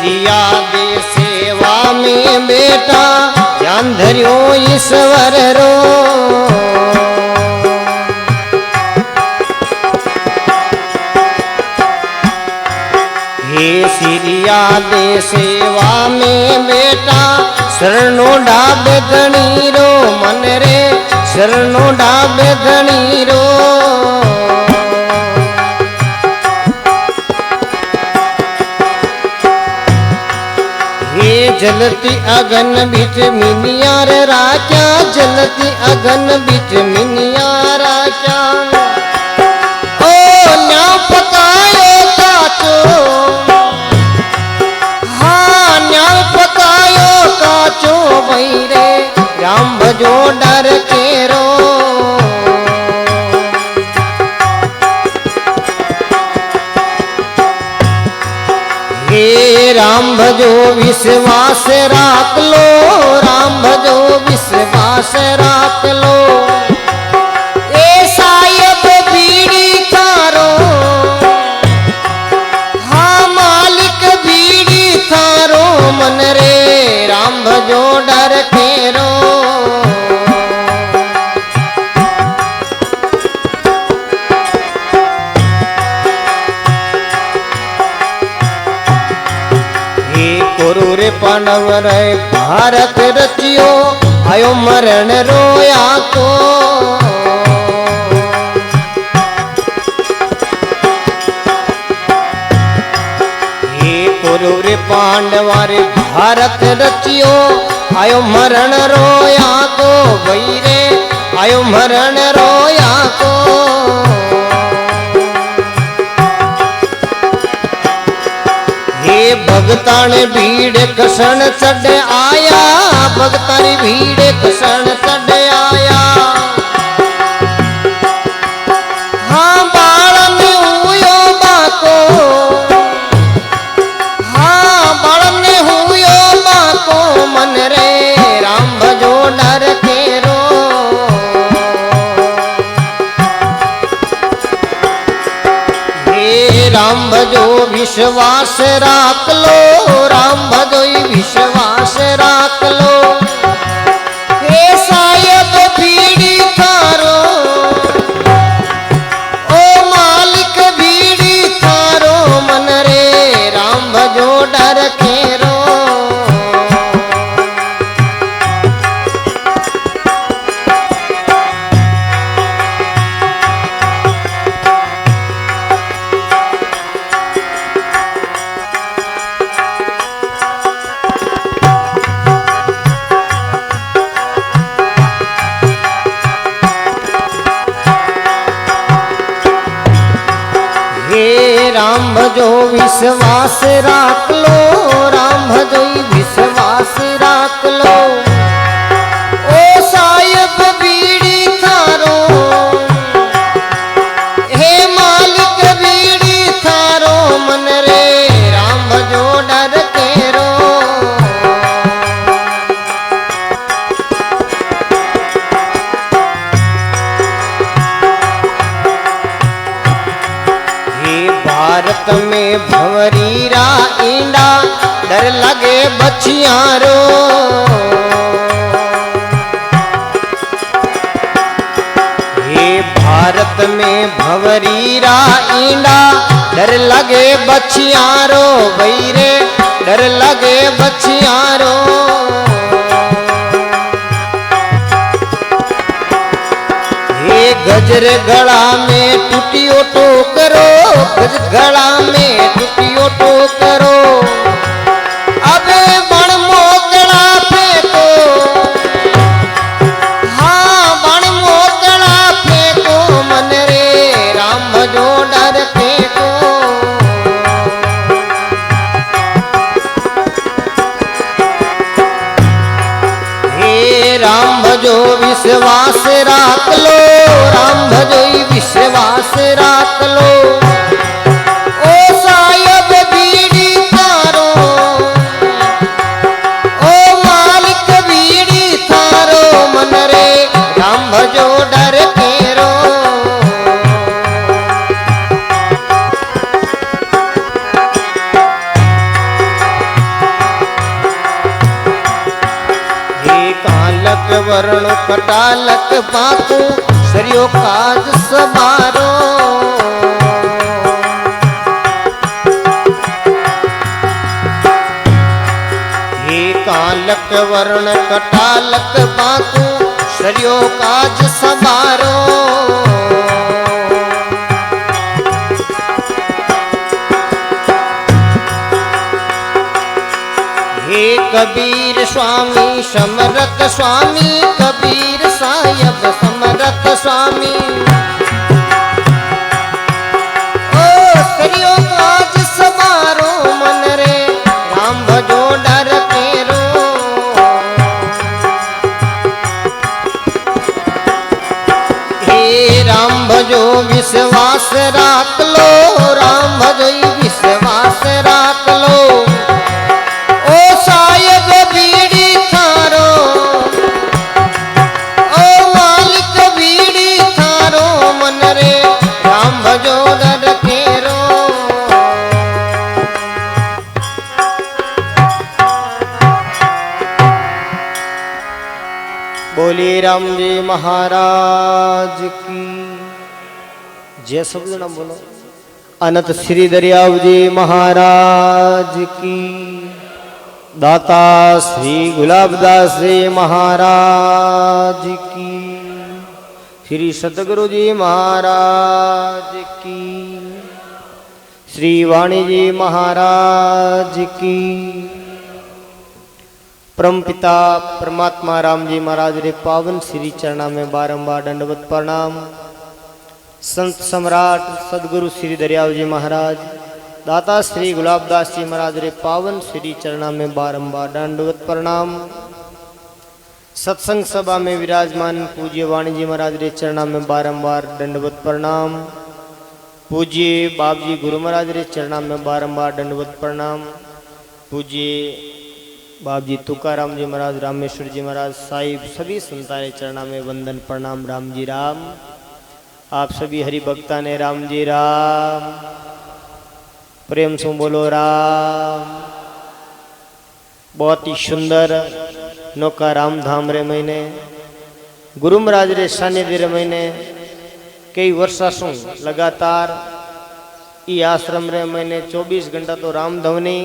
सिरिया दे सेवा में बेटा ध्यान धरियो ईश्वर रो। हे सिरिया दे सेवा में बेटा शरणो डाबे धनी रो मन रे शरणो डाबे धनी रो। हे जलती अगन बिच मिनियार राजा जलती अगन बिच मिनियार राजा ओ न्या पकायो काचो हाँ न्या पकायो काचो भई रे राम भजो डर के रो। हे राम भजो विश्वास राख लो राम भजो विश्वास राख लो। ए सायब बीड़ी थारो हाँ मालिक बीड़ी थारो मन रे राम भजो डर के रो। रे पांडव रे भारत रचियो आयो मरण रोया को। हे कौरव रे पांडव रे भारत रचियो आयो मरण रोया को भई रे आयो मरण रोया को। भगतान भीड़ कसन चढ़ आया भगतानी भीड़ कसन चढ़ आया। हाँ बाल में हुयो बाको हाँ बाल में हुयो बाको मन रे राम भजो डर के रो। राम भजो विश्वास राख लो राम भजो विश्वास राख लो। हे सायब बीड़ी थारो ओ मालिक बीड़ी थारो मन रे राम भजो डर के रो। राम भजो विश्वास राख लो राम भजो विश्वास राख लो। ओ सायब बीड़ी थारो हे मालिक बीड़ी थारो मन रे राम भजो डर के रो। भारत में भंवरी रा ईंडा डर लगे बछियारो। हे भारत में भंवरी रा ईंडा डर लगे बछियारो भई रे डर लगे बछियारो। गजर गला में टूटियो टोकरो गज गला में टूटियो टोकरो। अबे बण मोकड़ा फेंको हाँ बण मोकड़ा फेंको मन रे राम भजो डर फेंको। हे राम भजो विश्वास राख लो राम भजो विश्वास राख लो। ओ सायब बीड़ी थारो ओ मालिक बीड़ी थारो मन रे राम भजो डर के रो। वर्ण कटालक पाकू सरियो काज सबारो। हे कालक वर्ण कटालक पाकू सरियो काज सबारो। हे कबीर स्वामी समरथ स्वामी कबीर साहिब समरथ स्वामी। ओ सरियो काज सबारो मन रे राम भजो डर तेरो। हे राम भजो विश्वास राख लो राम भजो विश्वास राख लो। साहिब बीड़ी थारो ओ मालिक बीड़ी थारो मन रे राम भजो डर केरो। बोली राम जी महाराज की जय। सब जना बोलो अनंत श्री दरियाव जी महाराज की। दाता श्री गुलाबदास जी महाराज की। श्री सतगुरु जी महाराज की। श्री वाणी जी महाराज की। परम पिता परमात्मा राम जी महाराज रे पावन श्री चरणा में बारंबार दंडवत प्रणाम। संत सम्राट सदगुरु श्री दरियाव जी महाराज दाता श्री गुलाबदास जी महाराज रे पावन श्री चरणा में बारंबार दंडवत प्रणाम। सत्संग सभा में विराजमान पूज्य वाणी जी महाराज रे चरणा में बारंबार दंडवत प्रणाम। पूज्य बाप जी गुरु महाराज रे चरणा में बारंबार दंडवत प्रणाम। पूज्य बाप जी तुकाराम जी महाराज रामेश्वर जी महाराज साहिब सभी संतान रे चरणा में वंदन प्रणाम। राम जी राम। आप सभी हरि भक्ता ने राम जी राम। प्रेम से बोलो राम। बहुत ही सुंदर नौका राम धाम रे महीने गुरु महाराज रे सानिध्य रे महीने कई वर्षा सु लगातार ई आश्रम रे महीने 24 घंटा तो राम धवनी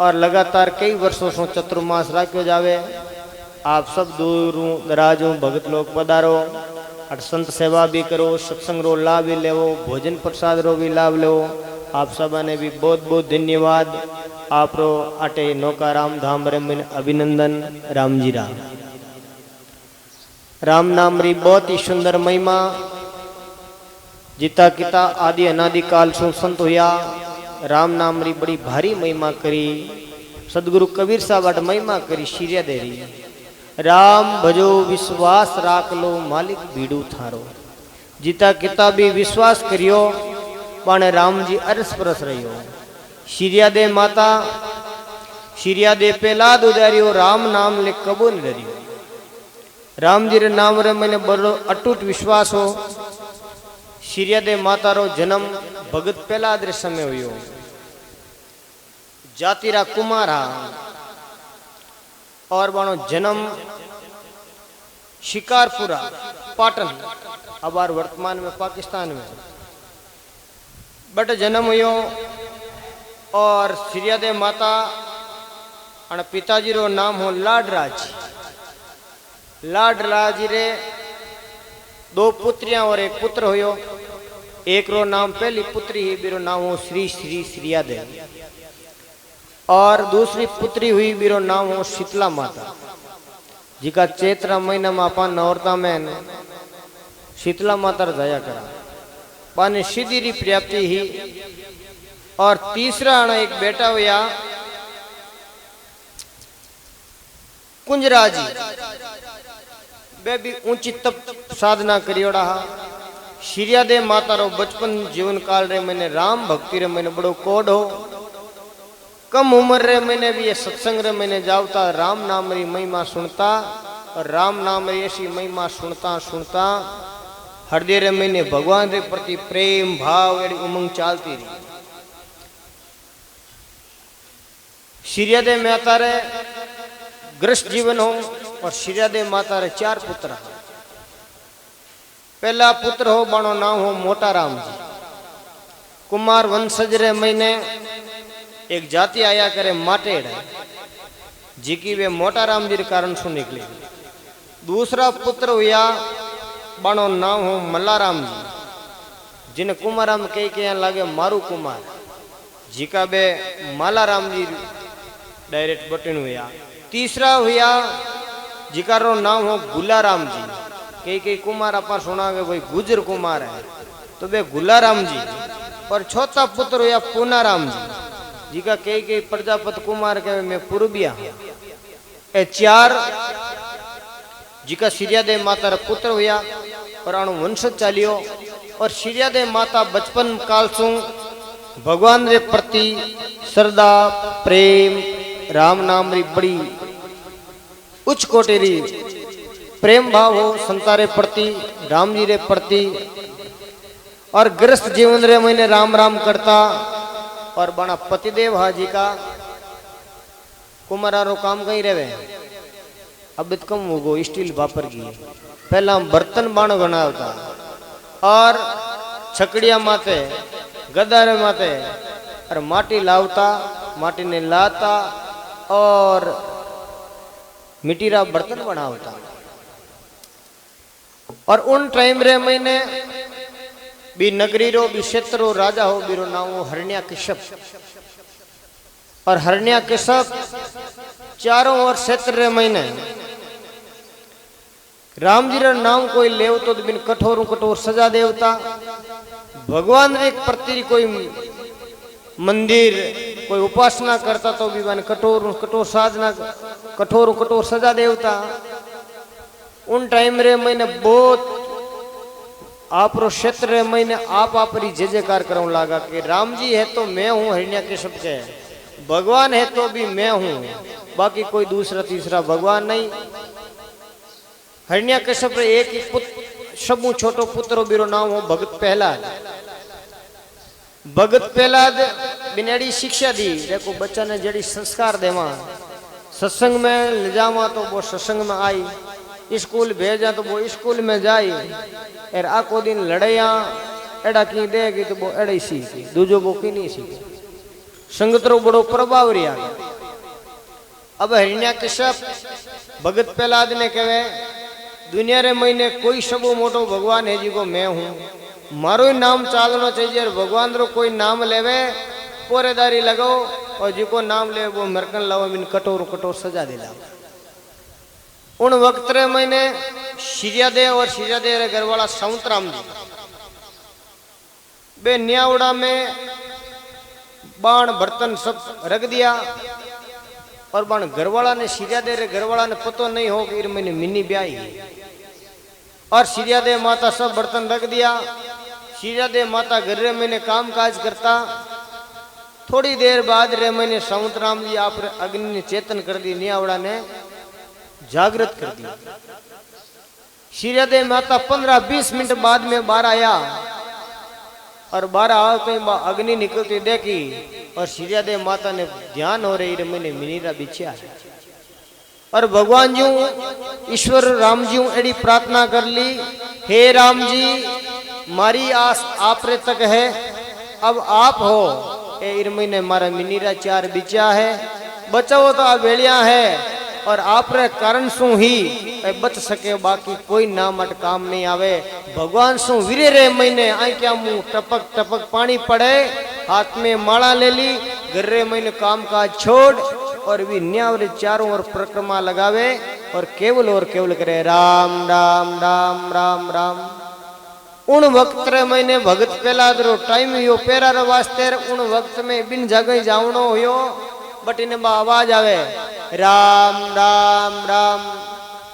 और लगातार कई वर्षों से चतुर्मास राख्यो जावे। आप सब दूरों दराजों भगत लोग पधारो और संत सेवा भी करो सत्संग रो लाभ भी लेवो भोजन प्रसाद रो भी लाभ लेवो। आप सब ने भी बहुत बहुत धन्यवाद। आप रो आटे नौका राम धाम रे में अभिनंदन। राम जी राम। राम नाम री बहुत ही सुंदर महिमा जिता किता आदि अनादि काल सु संत हुआ राम नाम री बड़ी भारी महिमा करी। सदगुरु कबीर साहब अट महिमा करी शिर्या दे रही। राम भजो विश्वास राख लो मालिक बीड़ू थारो। जिता किता भी विश्वास करियो पण राम जी अरस परस रहियो। शिर्या दे माता शिर्या दे पेला दुदारियो राम नाम ले कबो न डरियो। राम जी रे नाम रे मैंने बड़ो अटूट विश्वास हो। शिर्या दे माता रो जन्म भगत पेला दे समय हुयो। जातिरा कुमारा और बानो जन्म शिकारपुरा पाटन अबार वर्तमान में पाकिस्तान में बट जन्म हुयो। और शिर्या दे माता और पिताजी रो नाम हो लाडराज। लाडराज रे 2 पुत्रियां और 1 पुत्र हुयो। एक रो नाम पहली पुत्री ही बीरो नाम हो श्री श्री श्रिया दे और दूसरी पुत्री हुई बीरो नाम हो शीतला माता। जिका चैत्र महीना में अपन नौरता में शीतला माता दया करा पाने सीधी प्राप्ति ही। और तीसरा एक बेटा हुआ कुंजराजी। वे भी ऊंची तप साधना करियोड़ा। शिर्या दे माता रो बचपन जीवन काल रे मैंने राम भक्ति रे मैंने बड़ो कोड हो। कम उम्र रे मैंने भी ये सत्संग रे मैंने जावता राम नाम री महिमा सुनता और राम नाम री ऐसी महिमा सुनता सुनता हृदय रे मैंने भगवान रे प्रति प्रेम भाव एडी उमंग चालती रही। शिर्या दे माता रे ग्रस्त जीवन हो और शिर्यादेव माता रे 4 पुत्र। पहला पुत्र हो बाणो नाम हो मोटा राम जी। कुमार वंशज रे महीने एक जाति आया करे माटेड़ जी की वे मोटा राम जी के कारण सु निकली। दूसरा पुत्र हुआ बाणो नाम हो मल्लाराम जी, जिन कुमाराम के लागे मारू कुमार जी का बे मालाराम जी डायरेक्ट बटन हुआ। तीसरा हुआ जिकारो नाम हो गुलाराम जी, कई कुमार अपन सुना के भाई गुजर कुमार है तो वे गुलाराम जी। और चौथा पुत्र हुआ पूनाराम जी, जी का कई प्रजापति कुमार के मैं पूर्बिया हूं। ए 4 जी का शिर्यादेव माता रा पुत्र हुआ और अणु वंशज चालियो। और शिर्यादेव माता बचपन काल सु भगवान रे प्रति श्रद्धा प्रेम राम नाम री बड़ी उच्च कोटि री प्रेम भाव हो संतारे प्रति राम जी रे प्रति। और गृहस्थ जीवन रे मैंने राम राम करता। और बना पतिदेव हाजी का कुमारो काम कहीं रहे अब कम होगो स्टील वापर की। पहला बर्तन बाण बनावता और छकड़िया माते गदारे माते और माटी लावता, माटी ने लाता और मिट्टीरा बर्तन बनावता। और उन टाइम रे मैंने भी नगरी रो भी क्षेत्र रो राजा हो बीरो नाम हो हिरण्यकश्यप। और हिरण्यकश्यप चारों ओर क्षेत्र रे मैंने राम जी रा नाम कोई लेव तो बिन कठोर कठोर सजा देवता। भगवान एक प्रति कोई मंदिर कोई उपासना करता तो भी बन कठोर कठोर साधना कठोर कठोर सजा देवता। उन टाइम रे मैंने बहुत आप रो क्षेत्र रे मैंने आप री जय जयकार करने लगा कि राम जी है तो मैं हूँ हिरण्यकश्यप के, भगवान है तो भी मैं हूँ, बाकी कोई दूसरा तीसरा भगवान नहीं। हिरण्यकश्यप एक ही पुत्र सबू छोटो पुत्र बीरो नाम हो भगत प्रहलाद। भगत प्रहलाद बिनेड़ी शिक्षा दी। देखो बच्चा ने जड़ी संस्कार देवा, सत्संग में ले जावा तो वो सत्संग में आई, स्कूल भेजा तो वो स्कूल में जाई। और आको दिन लड़ैया एड़ा की देगी तो वो एड़ा ही सीखी, दूजो वो की नहीं सीखी। संगत रो बड़ो प्रभाव रहा। अब हिरण्यकश्यप भगत प्रहलाद ने कहे दुनिया रे महीने कोई सबो मोटो भगवान है जी को मैं हूँ, मारो नाम चालना चाहिए। और भगवान रो कोई नाम लेवे पोरेदारी लगाओ और जी को नाम ले वो मरकन लाओ बिन कठोर कठोर सजा दिला। उन वक्त रे मैंने शिर्यादेव और शिर्यादेव रे घरवाला साउंतराम जी बे न्यावड़ा में बाण बर्तन सब रख दिया। और बाण घरवाला ने शिर्यादेव रे घरवाला ने पतो नहीं हो कि मैंने मिनी ब्याई। और शिर्यादेव माता सब बर्तन रख दिया। शिर्यादेव माता घर रे मैंने काम काज करता। थोड़ी देर बाद रे मैंने साउंतराम जी आप अग्नि ने चेतन कर दी, न्यावड़ा ने जागृत कर दिया। शिर्यादेव माता 15-20 मिनट बाद में बाहर आया और बाहर आते ही अग्नि निकलती देखी। और शिर्यादेव माता ने ध्यान हो रही मैंने मिनीरा बिछा। और भगवान जी ईश्वर राम जी एडी प्रार्थना कर ली, हे राम जी मारी आस आप रे तक है, अब आप हो ए इरमई ने मारा मिनीरा 4 बिचा है, बचाओ तो आ बेलिया है। और आप रे कारण सु ही बच सके, बाकी कोई नामट काम नहीं आवे। भगवान सु वीरे रे महीने आई क्या मुंह टपक टपक पानी पड़े, हाथ में माला ले ली, घर रे महीने काम काज छोड़ और भी न्यावरे चारों ओर परिक्रमा लगावे और केवल करे राम राम राम राम राम। उन वक्त रे महीने भगत प्रहलाद रो टाइम हो पेरा रो वास्ते। उन वक्त में बिन जगह जावणो हो बट इने आवाज आवे राम राम राम।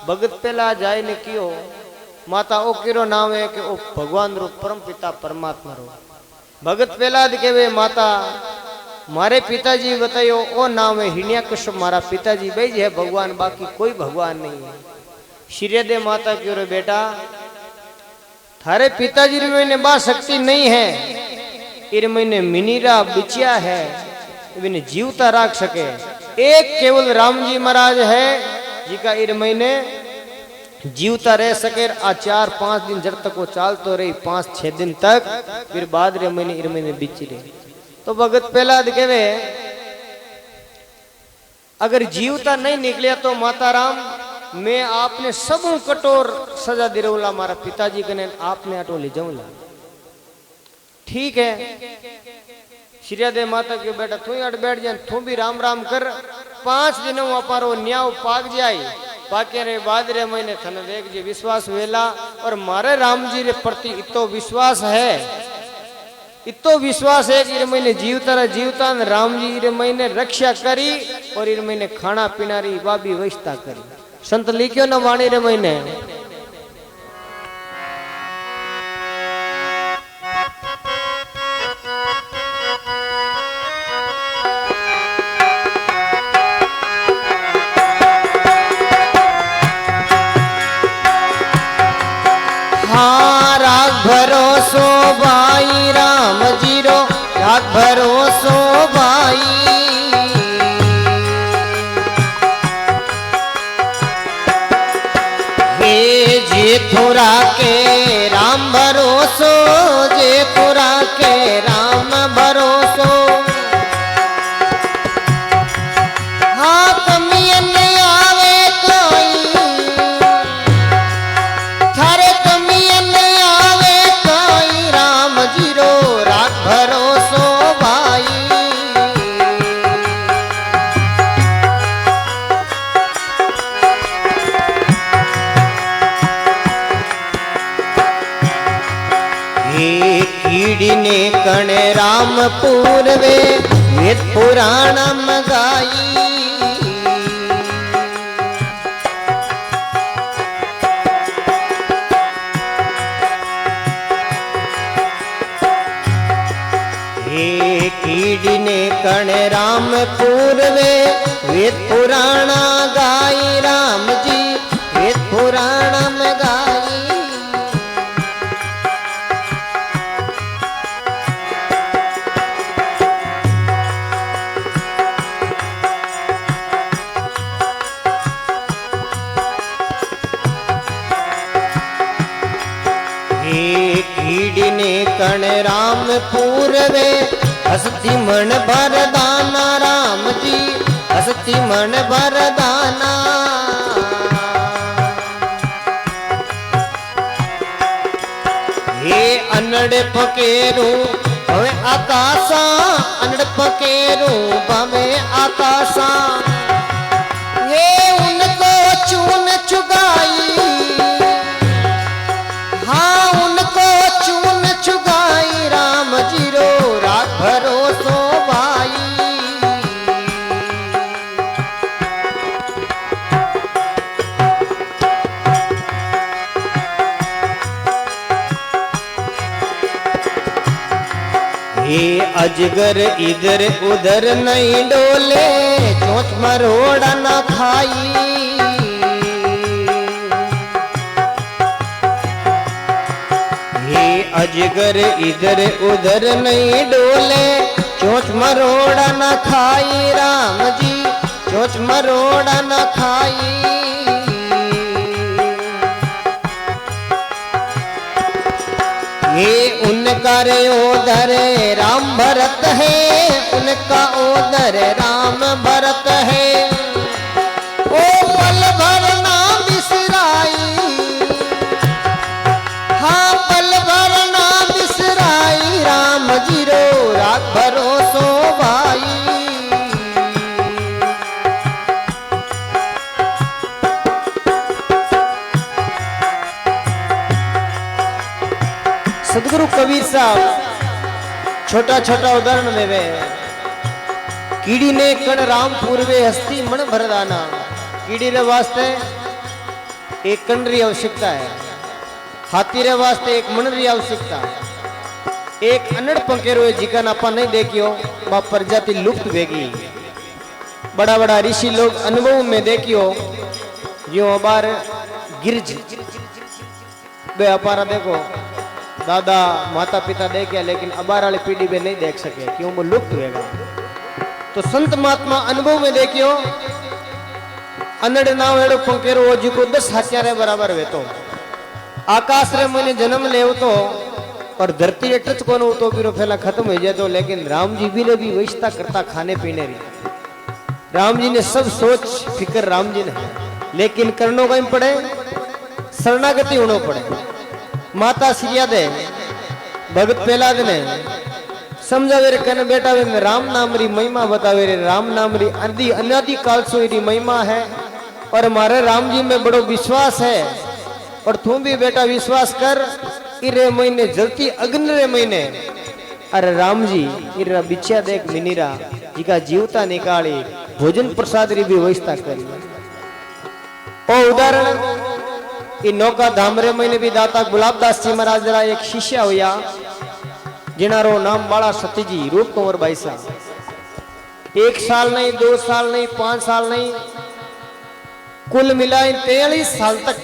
भगत प्रहलाद जाए ने कियो माता ओ किरो नाम है कि ओ भगवान रो परम पिता परमात्मा रो। भगत प्रहलाद केवे माता मारे पिताजी बतायो ओ नाम है हिरण्यकश्यप, मारा पिताजी बेज है भगवान, बाकी कोई भगवान नहीं है। शिर्यादेव माता क्यों रे बेटा थारे पिताजी रे मैंने बा शक्ति नहीं है, इर मैंने मिनीरा बिचिया है, इन्हें जीवता राख सके। एक केवल राम जी महाराज है जी का इन महीने जीवता रह सके। आ 4-5 दिन जब तक वो चालतो रही 5-6 दिन तक, फिर बाद रे महीने इन महीने बीच रहे। तो भगत पहला कहवे अगर जीवता नहीं निकलिया तो माता राम मैं आपने सब कठोर सजा दिरौला मारा पिताजी कने आपने आटो ले जाऊंगा। ठीक है श्रीयादेव माता के बेटा तू अट बैठ जाए, तू भी राम राम कर। 5 दिनों अपारो न्याव पाक जाए, पाके रे बाद रे महीने थन देख जी विश्वास वेला। और मारे राम जी रे प्रति इतो विश्वास है, इतो विश्वास है कि महीने जीवता राम जी रे महीने रक्षा करी और इन महीने खाना पीना री बाबी व्यवस्था करी। संत लिखियो न वाणी रे महीने हाँ राग भरोसो भाई राम जीरो राग भरोसो भाई। हे जे थोड़ा के राम भरोसो, जे थोड़ा के राम भरोसो। हाँ कमियन आवे कोई थारे कमियन आवे कोई राम जीरो राग भरोसो भाई। कीड़ी ने कण राम पूर्वे वेद पुराणम गाई। हे कीड़ी ने कण राम पूर्वे वेद पुराण गाई। राम जी वेद पुराणम गाई। कीड़ी ने कण राम पूर्वे हस्ती मन भरदाना। राम जी हस्ती मन भरदाना। हे अनड़ पकेरू भवे आकाशा, अनड़ पकेरू भवे आकाशा। हे उनको चून चुगाई, हाँ उनको चून चुगाई। राम जीरो राग भरोसो भाई। हे अजगर इधर उधर नहीं डोले, चोंच मरोड़ा न खाई। अजगर इधर उधर नहीं डोले, चोंच मरोड़ा न खाई। राम जी चोंच मरोड़ा न खाई। ये उनका रे ओदर राम भरत है, उनका ओदर राम भरत है। ओ पल भर ना बिसराई, हाँ पल भर ना बिसराई। राम जीरो राग भरोसो भाई। सदगुरु कबीर साहब छोटा छोटा उदाहरण देवे। कीड़ी ने कण राम पूर्वे हस्ती मन भरदाना। कीड़ी रे वास्ते एक कण री आवश्यकता है, हाथी रे वास्ते एक मन री आवश्यकता है। एक अनड़ पंकेरो जिकन आपा नहीं देखियो बा प्रजाति लुप्त वेगी। बड़ा बड़ा ऋषि लोग अनुभव में देखियो जो अबार गिरज बे अपारा देखो दादा माता पिता देखे, लेकिन अबार वाली पीढ़ी में नहीं देख सके, क्यों वो लुप्त होगा। तो संत महात्मा अनुभव में देखियो अनड़ नाव एड़ो पंकेरो ओजी को 10 हत्यारे बराबर वेतो आकाश रे मने जन्म लेवतो और धरती रे टच कोन होतो बिरो फैला खत्म हो जातो लेकिन राम जी भी ने भी वैष्टा करता खाने पीने री राम जी ने सब सोच फिक्र राम जी ने लेकिन करनो कहीं पड़े शरणागति होनो पड़े माता सिया दे भगत प्रहलाद ने समझावे रे कने बेटा वे राम नाम री महिमा बतावे रे राम नाम री अनादि अनादि काल से री महिमा है और हमारे राम जी में बड़ो विश्वास है और तू भी बेटा विश्वास कर इरे महीने जलती अग्नि रे महीने अरे राम जी इरा बिछया देख मिनीरा जी का जीवता निकाली भोजन प्रसाद री भी व्यवस्था करी ओ उदाहरण इ नौका धाम रे महीने भी दाता गुलाबदास जी महाराज रा एक शिष्य होया जिनारो नाम बाला सतीजी रूप कुंवर भाई साहब 1 साल नहीं 2 साल नहीं 5 साल नहीं कुल मिलाए 43 साल तक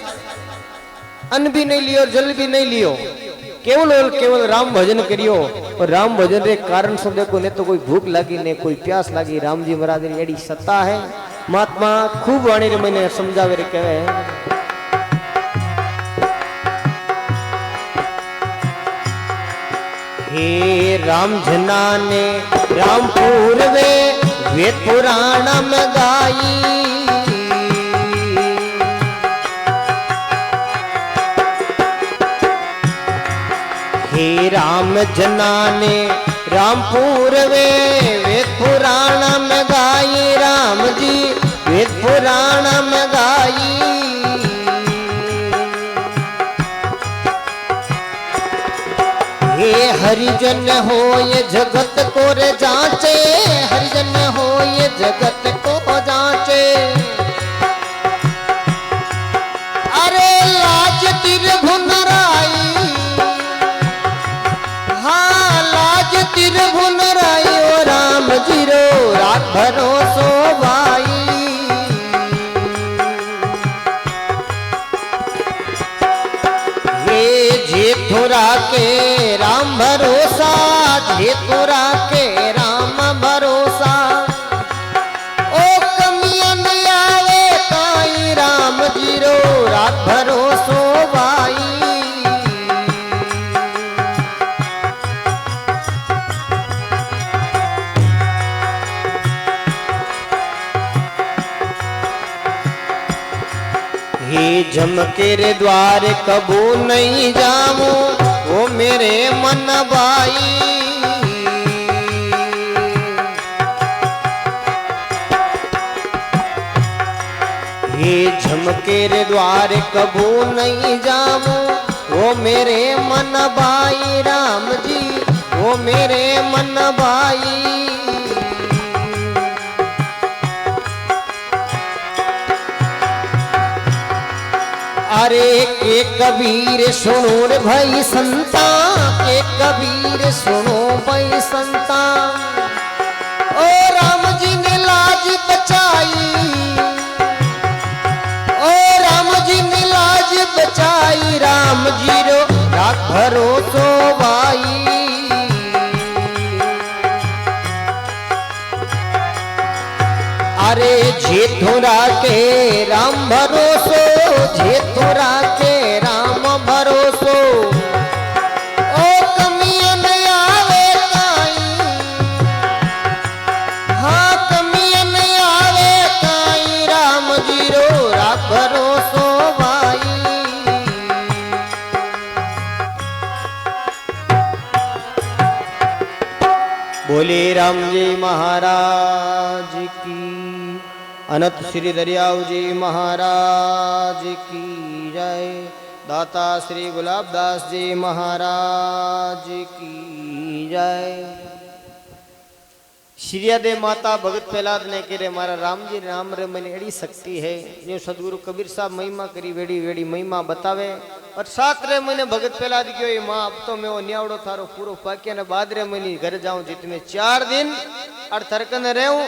अन्न भी नहीं लियो जल भी नहीं लियो केवल और केवल राम भजन करियो और राम भजन रे कारण से देखो ने तो कोई भूख लगी ने कोई प्यास लगी राम जी महाराज री एडी सत्ता है महात्मा खूब वाणी रे मैंने समझावे रे कहे हे राम जना ने रामपुर वे वेद पुराण में गाई हे राम जना ने रामपुर वे वेद पुराण में गाई राम जी वेद पुराण में गाई हे हरिजन हो ये जगत को रे जांचे हरिजन हो ये जगत को जांचे अरे लाज तिर भुनराई हाँ लाज तिर भुनराई ओ राम जीरो रात भरोसो भाई जेठुरा के राम भरोसा जेठुरा के राम भरोसा ओ कमियन आवे काई राम जीरो रात भरोसो भाई हे झमके रे द्वार कबू नहीं जाऊं वो मेरे मन भाई हे झमके रे द्वार कबू नहीं जाऊं वो मेरे मन भाई राम जी वो मेरे मन भाई अरे के कबीर सुनो रे भाई संता के कबीर सुनो भाई संता ओ राम जी ने लाज बचाई ओ राम जी ने लाज बचाई राम जी रो राख भरोसो भाई अरे जेठुरा के राम भरोसो जेठुरा के राम भरोसो ओ कमियन आवे काई हाँ कमियन आवे काई राम जीरो राख भरोसो भाई बोले राम जी महाराज की अनंत श्री दरियाव जी महाराज की जय दाता श्री गुलाबदास जी महाराज की जय श्रीयादे माता भगत प्रहलाद ने कह रहे मारा राम जी राम रे मैंने एड़ी शक्ति है जो सदगुरु कबीर साहब महिमा करी वेड़ी वेड़ी महिमा बतावे और सात रे मैंने भगत प्रहलाद क्यों माँ अब तो मैं वो न्यावड़ो थारो पूरो पाक्या ने बाद रे मैंने घर जाऊं जितने 4 दिन और थरकन रहूं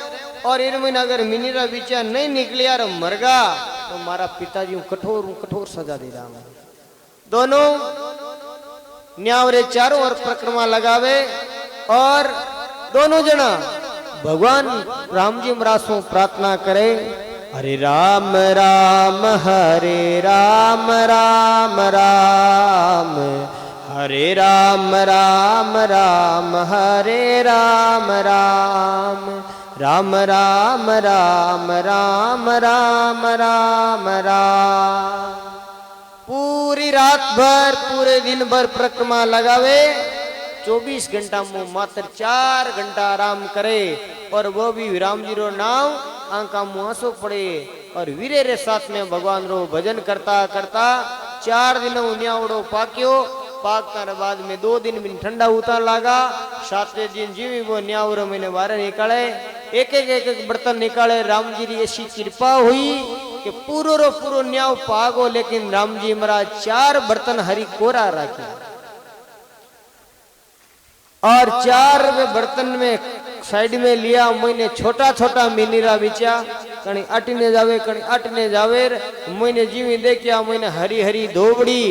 और इन महीने अगर मिनीरा बिचा नहीं निकले यार मरगा तो मारा पिताजी कठोर सजा दे रहा हूं दोनों न्यावरे चारों ओर परिक्रमा लगावे और दोनों जना भगवान राम जी मरासों प्रार्थना करे हरे राम राम हरे राम राम राम हरे राम राम राम हरे राम राम राम राम राम राम राम राम राम। पूरी रात भर पूरे दिन भर परिक्रमा लगावे, 24 घंटा में मात्र 4 घंटा आराम करे और वो भी राम जी रो नाम आंखा मुँह आंसू पड़े और वीरे रे साथ में भगवान रो भजन करता करता 4 दिन न्यावड़ो पाक्यो। पाकने बाद में 2 दिन में ठंडा उता लगा। 7वें दिन जीवी वो न्यावरो मैंने बाहर निकाले, एक एक बर्तन निकाले। राम जी की ऐसी कृपा हुई कि पूरो रो पूरो न्याव पागो, लेकिन राम जी महाराज 4 बर्तन हरी कोरा रखे और 4 बर्तन में साइड में लिया। मैंने छोटा छोटा मिनीरा बिचा, कहीं अटने जावे कहीं अटने जावे। मैंने जीवी देखिया, मैंने हरी हरी धोबड़ी,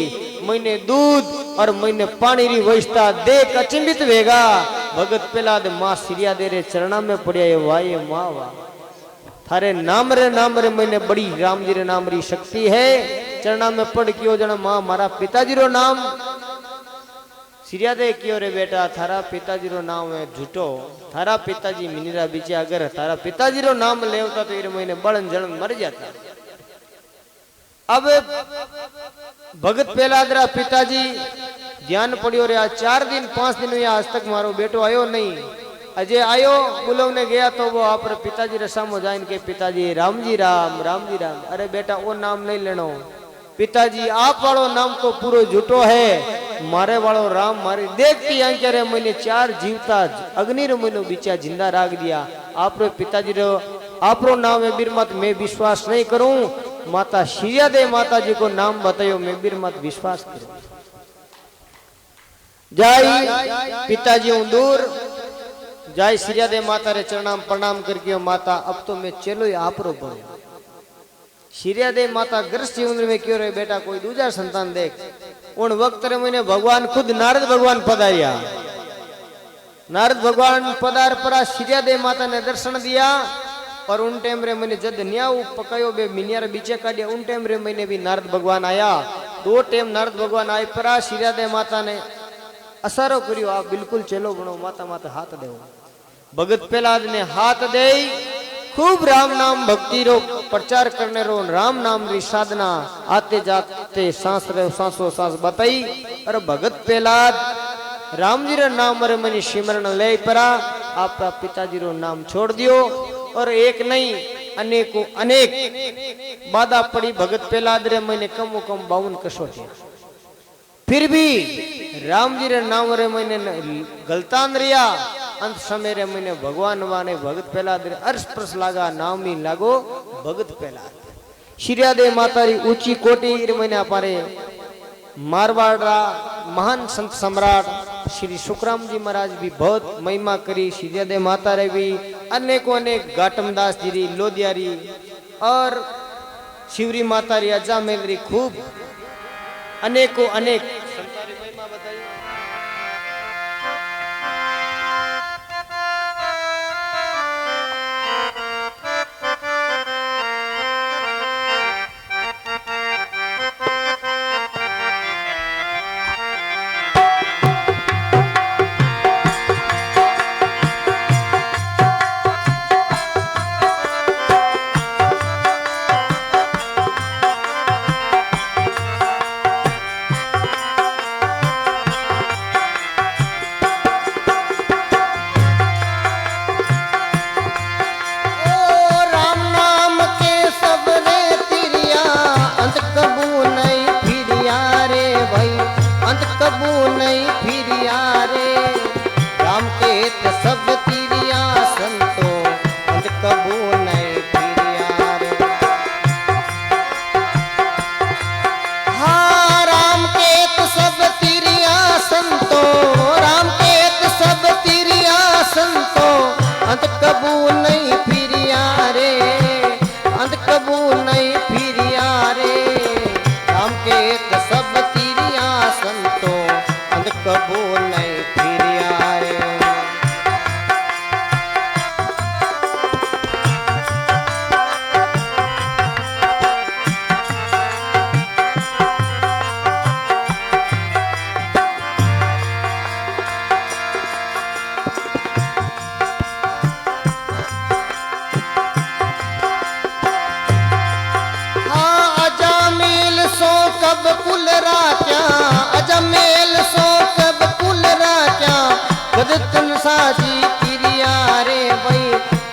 मैंने दूध और मैंने पानी री व्यवस्था देख अचंबित वेगा। भगत प्रहलाद माँ सिरिया दे रे चरणा में पड़िया, ये माँ वाह थारे नाम रे मैंने बड़ी राम जी रे नाम री शक्ति है। चरणा में पड़ क्यों जन माँ मारा पिताजी रो नाम सिरिया दे क्यों रे बेटा, थारा पिताजी रो नाम है झूठो, थारा पिताजी मिनीरा बीचे, अगर थारा पिताजी रो नाम लेवता तो ये मैंने बड़न जलन मर जाता। अब भगत प्रहलाद पिताजी ध्यान पड़ियो रे, 4 दिन 5 दिन हुआ आज तक मारो बेटो आयो नहीं। अजय आयो बुलवने गया तो वो आप पिताजी रे सामो जाइन के पिताजी राम जी राम राम जी राम। अरे बेटा वो नाम नहीं लेनो पिताजी, आप वालो नाम तो पूरो झूठो है, मारे वालो राम मारी देखती आंखें रे मैंने 4 जीवता अग्नि रो मैंने बिचा जिंदा राख दिया। आप पिताजी रो आप नाम है बीरमत, मैं विश्वास नहीं करूं। माता सिरिया दे माता जी को नाम बतायो, मैं बीरमत विश्वास करूं। जाई पिताजी दूर जाय सिरिया दे माता रे चरणाम प्रणाम करके, माता अब तो मैं चलो आप रो बनो। सिरिया दे माता ग्रस्त जीवन में क्यों रे बेटा, कोई दूजा संतान देख। उन वक्त रे मैंने भगवान खुद नारद भगवान पधारिया, नारद भगवान पधार परा सिरिया दे माता ने दर्शन दिया। और उन टाइम रे मैंने जद न्याऊ पकायो बे मिनियार बीचे काटिया, उन टाइम रे मैंने भी नारद भगवान आया। 2 टाइम नारद भगवान आए परा सिरिया दे माता ने असरो करियो, आप बिल्कुल चलो बनो माता माता हाथ देव। भगत प्रहलाद ने हाथ दे खूब राम नाम भक्ति रो प्रचार करने रो, राम नाम री साधना आते जाते सांस रे सांसो सांस बताई। और भगत प्रहलाद राम जी रो नाम रे मनी सिमरण ले परा, आपका पिताजी रो नाम छोड़ दियो। और एक नहीं अनेकों अनेक बाधा पड़ी भगत प्रहलाद रे मैंने कम 52 कसोटी, फिर भी राम जी रे नाम रे मैंने गलतान रिया। अंत समय रे मैंने भगवान वाने भगत प्रहलाद रे अर्श प्रस लागा, नाम ही लागो भगत प्रहलाद। सिरिया दे माता री ऊंची कोटि रे मैंने अपारे मारवाड़ा महान संत सम्राट श्री सुखराम जी महाराज भी बहुत महिमा करी। सिरिया दे माता रे भी अनेकों अनेक घाटमदास जी री लोदियारी और शिवरी माता री अजामेल री खूब अनेकों अनेक संतारी महिमा बताई। साजी किरिया रे भाई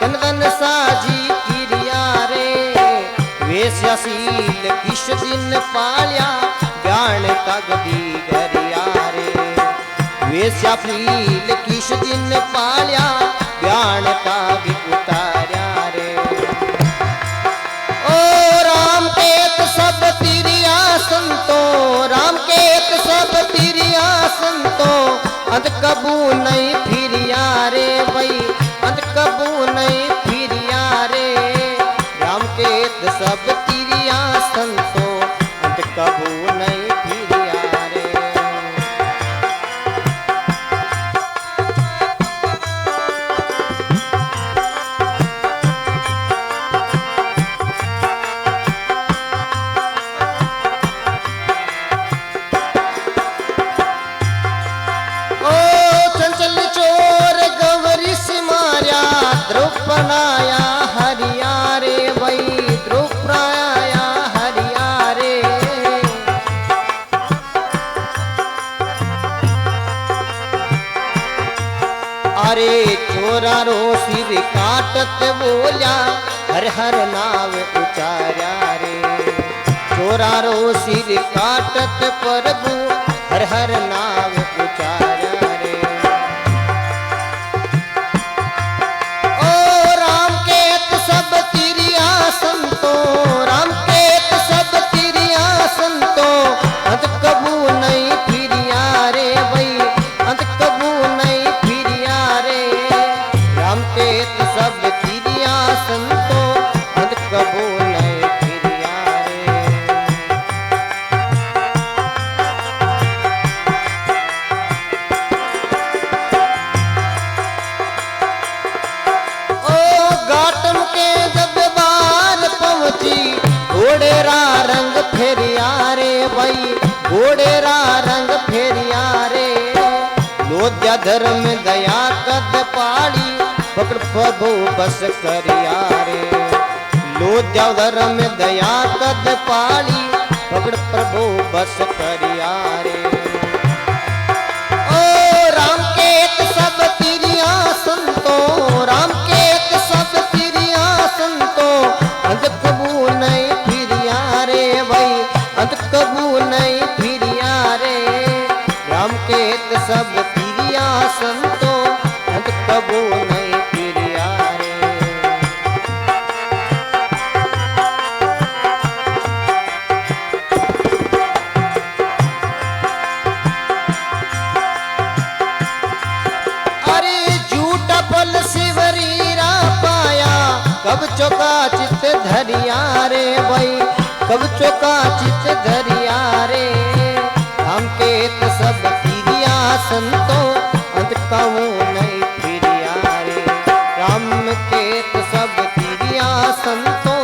तन तन साजी किरिया रे वेश्याशील किस दिन पालिया ज्ञान तगदी गरिया रे वेश्याशील किस दिन पालिया ज्ञान तागी उतार्या रे ओ राम केत सब तिरिया संतो राम केत सब तिरिया संतो अंत कबू नहीं फिरिया रे भाई अंत कबू नहीं फिरिया रे राम केत सब तिरिया संतो अंत कबू नहीं फिरिया रे द्रुपनाया हरिया रे भाई द्रुपनाया हरिया रे अरे चोरा रो सिर काटत बोल्या हर हर नाम उचार्या रे चोरा रो सिर काटत प्रभु हर हर नाम उचार्या रे सब तिरिया संतो राम केत सब तिरिया संतो अंत कबू नहीं फिरिया रे भाई अंत कबू नहीं फिरिया रे राम केत सब तिरिया संतो अंत कबू नहीं फिरिया रे ओ घाटम के जब बार पहुंची घोड़ेरा रंग फेरिया रे भाई घोड़ेरा रंग फेरिया रे लोध्या धर्म दया कद पाड़ी पकड़ प्रभु बस करिया रे लोध्या धर्म दया कद पाड़ी पकड़ प्रभु बस करिया रे ओ राम केत सब तिरिया संतो राम केत सब तिरिया संतो अंत कबू नहीं फिरिया रे भाई अंत कबू नहीं फिरिया रे राम केत सब तिरिया संतो अंत कबू नहीं फिरिया रे अरे झूठा बल शिवरीरा पाया कब चौका चित धरिया रे भाई कब चौका चित धरिया रे राम केत सब तिरिया संतो अंत कबू नहीं फिरिया रे राम केत सब तिरिया संतो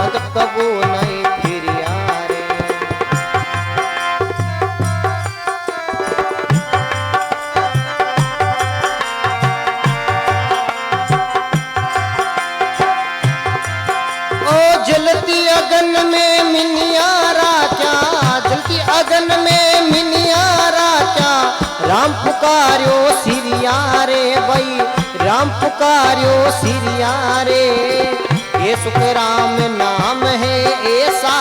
अंत कबू नहीं फिरिया रे जलती अगन में मिनियारा क्या जलती अगन में मिनियारा क्या राम पुकार्यो सिरिया रे भाई राम पुकार्यो सिरिया रे ये सुख राम नाम है ऐसा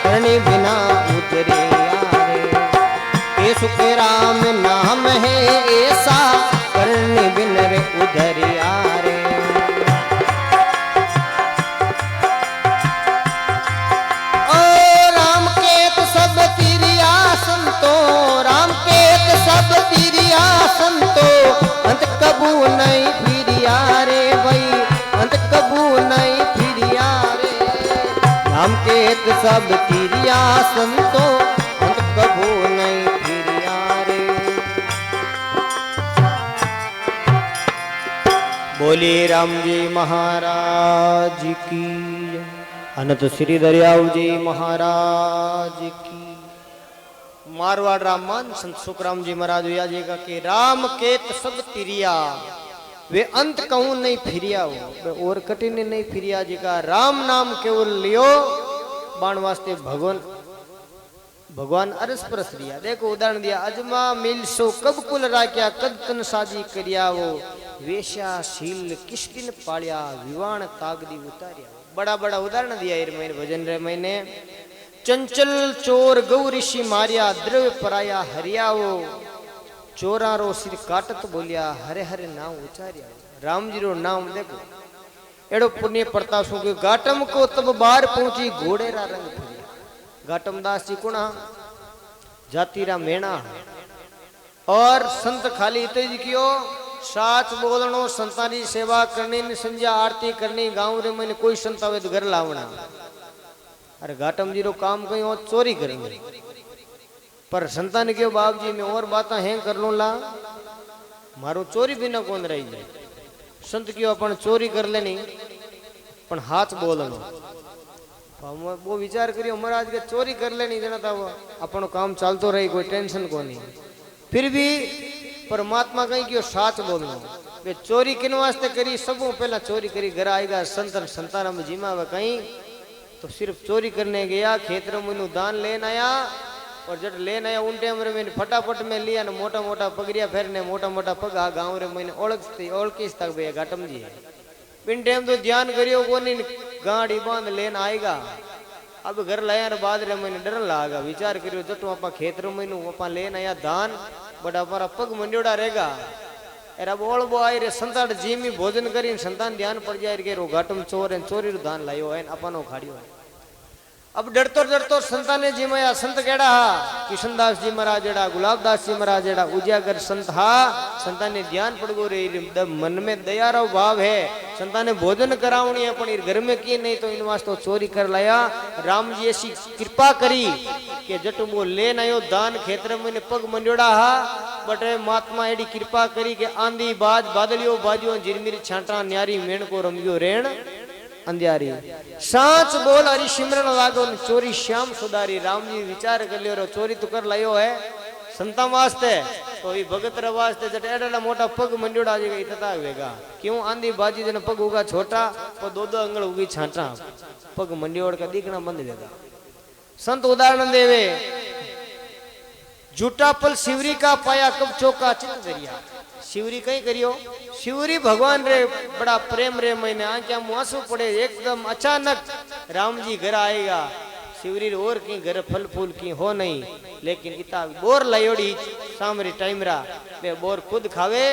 करने बिना उतरे यारे ये सुख राम नाम है ऐसा करने बिना रे उधर यारे सब तिरिया संतो अंत कबू नहीं फिरिया रे भाई अंत कबू नहीं फिरिया रे राम केत सब तिरिया संतो अंत कबू नहीं फिरिया रे बोले राम जी महाराज की अनंत श्री दरियाव जी महाराज की मारवाड़ राममान संत सुखराम जी महाराज जी का कि राम केत सब तिरिया वे अंत कहूं नहीं फिरिया हो वे और कठिन नहीं फिरिया जी का राम नाम केवल लियो बाण वास्ते भगवान अरस परस रिया देखो उदाहरण दिया अजमा मिलसो कब कुल राख्या कद तन साजी करिया वो वेश्याशील किसकिन पालिया विवाण तागदी उतारिया। बड़ा बड़ा उदाहरण दिया इर मैंने भजन रे मैंने। चंचल चोर गौ ऋषि मारिया द्रव्य पराया हरियाओ चोरा रो सिर काटत बोलिया हरे हरे नाम उचारिया। राम जी रो नाम देखो एड़ो पुण्य प्रताप सु घाटम को तब बार पहुंची घोड़े रा रंग फिरिया। घाटम दास जी कुणा जातिरा मेणा और संत खाली इतने जी कियो साच बोलनो संतानी सेवा करनी संध्या आरती करनी गांव रे मैंने कोई संत आवे तो घर लावना। अरे घाटम जी रो काम कहीं और चोरी करेंगे पर संतान क्यों बाप जी मैं और बात हैं कर लू ला मारो चोरी भी ना कौन रही जाए। संत क्यों अपन चोरी कर लेनी पण हाथ बोलनो वो विचार करियो महाराज के चोरी कर लेनी जना था वो अपनो काम चलतो रही कोई टेंशन को नहीं। फिर भी परमात्मा कहीं क्यों साच बोलनो वे चोरी किन वास्ते करी सबों पहला चोरी करी घर आएगा संतन संतान में जिमा वे कहीं तो सिर्फ चोरी करने गया खेतर में दान लेन आया और जब लेन आया उन टाइम रे मैंने फटाफट में लिया ना मोटा मोटा पगड़िया फेरने मोटा मोटा पग आ गाँव रे मैंने ओळखीस तक भैया घाटम जी बिन टाइम तो ध्यान करियो को नहीं गाड़ी बांध लेन आएगा। अब घर लाया बाद रे मैंने डर लागा विचार करियो जटू आप खेतर में लेन आया धान बड़ा हमारा पग मंडोड़ा रहेगा। अरे अब ओल बो आई रे संतान जी में भोजन करी संतान ध्यान पड़ जाए के रो घाटम चोर चोरी रो धान लायो है अपनो खाड़ियो है। अब डरतो संताने जी माया संत केड़ा हा किशनदास जी महाराज जेड़ा गुलाबदास जी महाराज जेड़ा उजागर संत हा संताने ध्यान पड़गो रे मन में दया रो भाव है संताने भोजन करावनी है पण घर में की नहीं तो इन वास्ते चोरी कर लाया। राम जी ऐसी कृपा करी के जटू वो लेन आयो दान खेतर में पग मंडोड़ा हा बट महात्मा एडी कृपा करी के आंधी बाज बादलियो बाजियो जिरमिर छांटा न्यारी मेण को रमियो रेण अंधियारी साच बोल हरि सिमरन लागो चोरी श्याम सुधारी। राम जी विचार कर लियो चोरी तो कर लायो है संता वास्ते तो ये भगत रे वास्ते जट एडा मोटा पग मंडोड़ा जी इतना वेगा क्यों आंधी बाजी जन पग उगा छोटा तो दो दो अंगल उगी छाटा पग मंडोड़ का दिखना बंद वेगा। संत उदाहरण देवे झूठा पल शिवरी का पाया कब चौका चित दरिया। शिवरी कहीं करियो शिवरी भगवान रे बड़ा प्रेम रे मैंने आंखें आंसू पड़े एकदम अचानक राम जी घर आएगा शिवरी और की घर फल फूल की हो नहीं लेकिन इतना बोर लायोड़ी सामरी टाइम रा वे बोर खुद खावे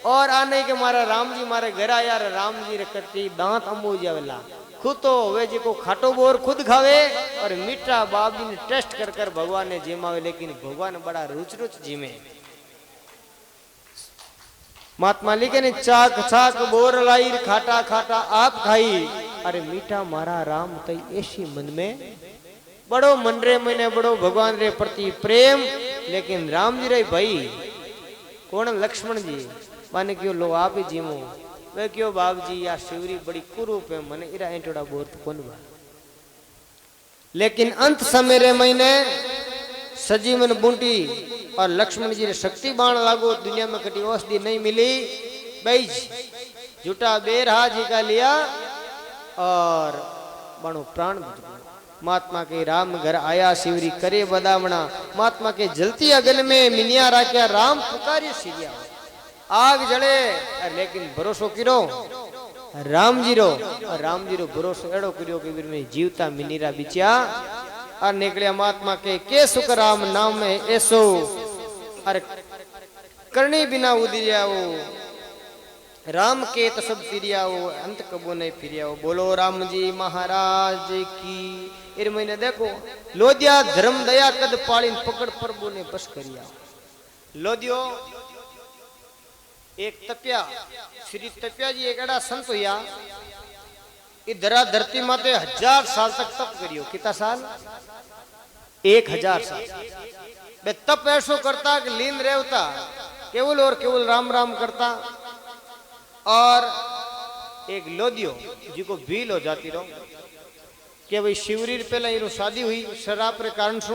और आने के मारा राम जी मारे घर आया राम जी रे करती दांत अम्बू जावेला खुद तो वे जी को खाटो बोर खुद खावे और मीठा बाप जी ने टेस्ट कर कर भगवान ने जिमावे लेकिन भगवान बड़ा रुच रुच जिमे। महात्मा लिखे ने चाक चाक बोर लाई खाटा खाटा आप खाई अरे मीठा मारा राम तई ऐसी मन में बड़ो मन रे मैंने बड़ो भगवान रे प्रति प्रेम लेकिन राम जी रे भाई कौन लक्ष्मण जी माने क्यों लो आप ही जीमो वे क्यों बाप जी या शिवरी बड़ी कुरूप है मने इरा एंटोड़ा बोर तो कौन बा लेकिन अंत समय रे मैंने सजीवन बूंटी और लक्ष्मण जी ने शक्ति बाण लागो दुनिया में कटी औषधि नहीं मिली बैज झूठा बेरहा जी का लिया और बनो प्राण महात्मा के राम घर आया शिवरी करे बदावना महात्मा के जलती अगन में मिनिया राख्या राम पुकारियो शिविया आग जले लेकिन भरोसो किरो राम जी रो भरोसो एड़ो करियो कि में जीवता मिनीरा बिचा और निकलिया महात्मा के सुख राम नाम में ऐसो अरे करनी बिना उदी जाओ राम के तो सब फिरियाओ अंत कबो नहीं फिरियाओ बोलो राम जी महाराज की। एर महीने देखो लोदिया धर्म दया कद पाली पकड़ प्रभु ने बस करिया लोदियो एक तपिया श्री तपिया जी एक एड़ा संत हुआ इधरा धरती माते 1000 साल तक तप करियो कितना साल 1000 साल बे तप ऐसो करता कि लीन रेवता केवल और केवल राम राम करता और एक लोदियो जी को भील हो जाती रहो कि भाई शिवरी पहले इनो शादी हुई शराब रे कारण सु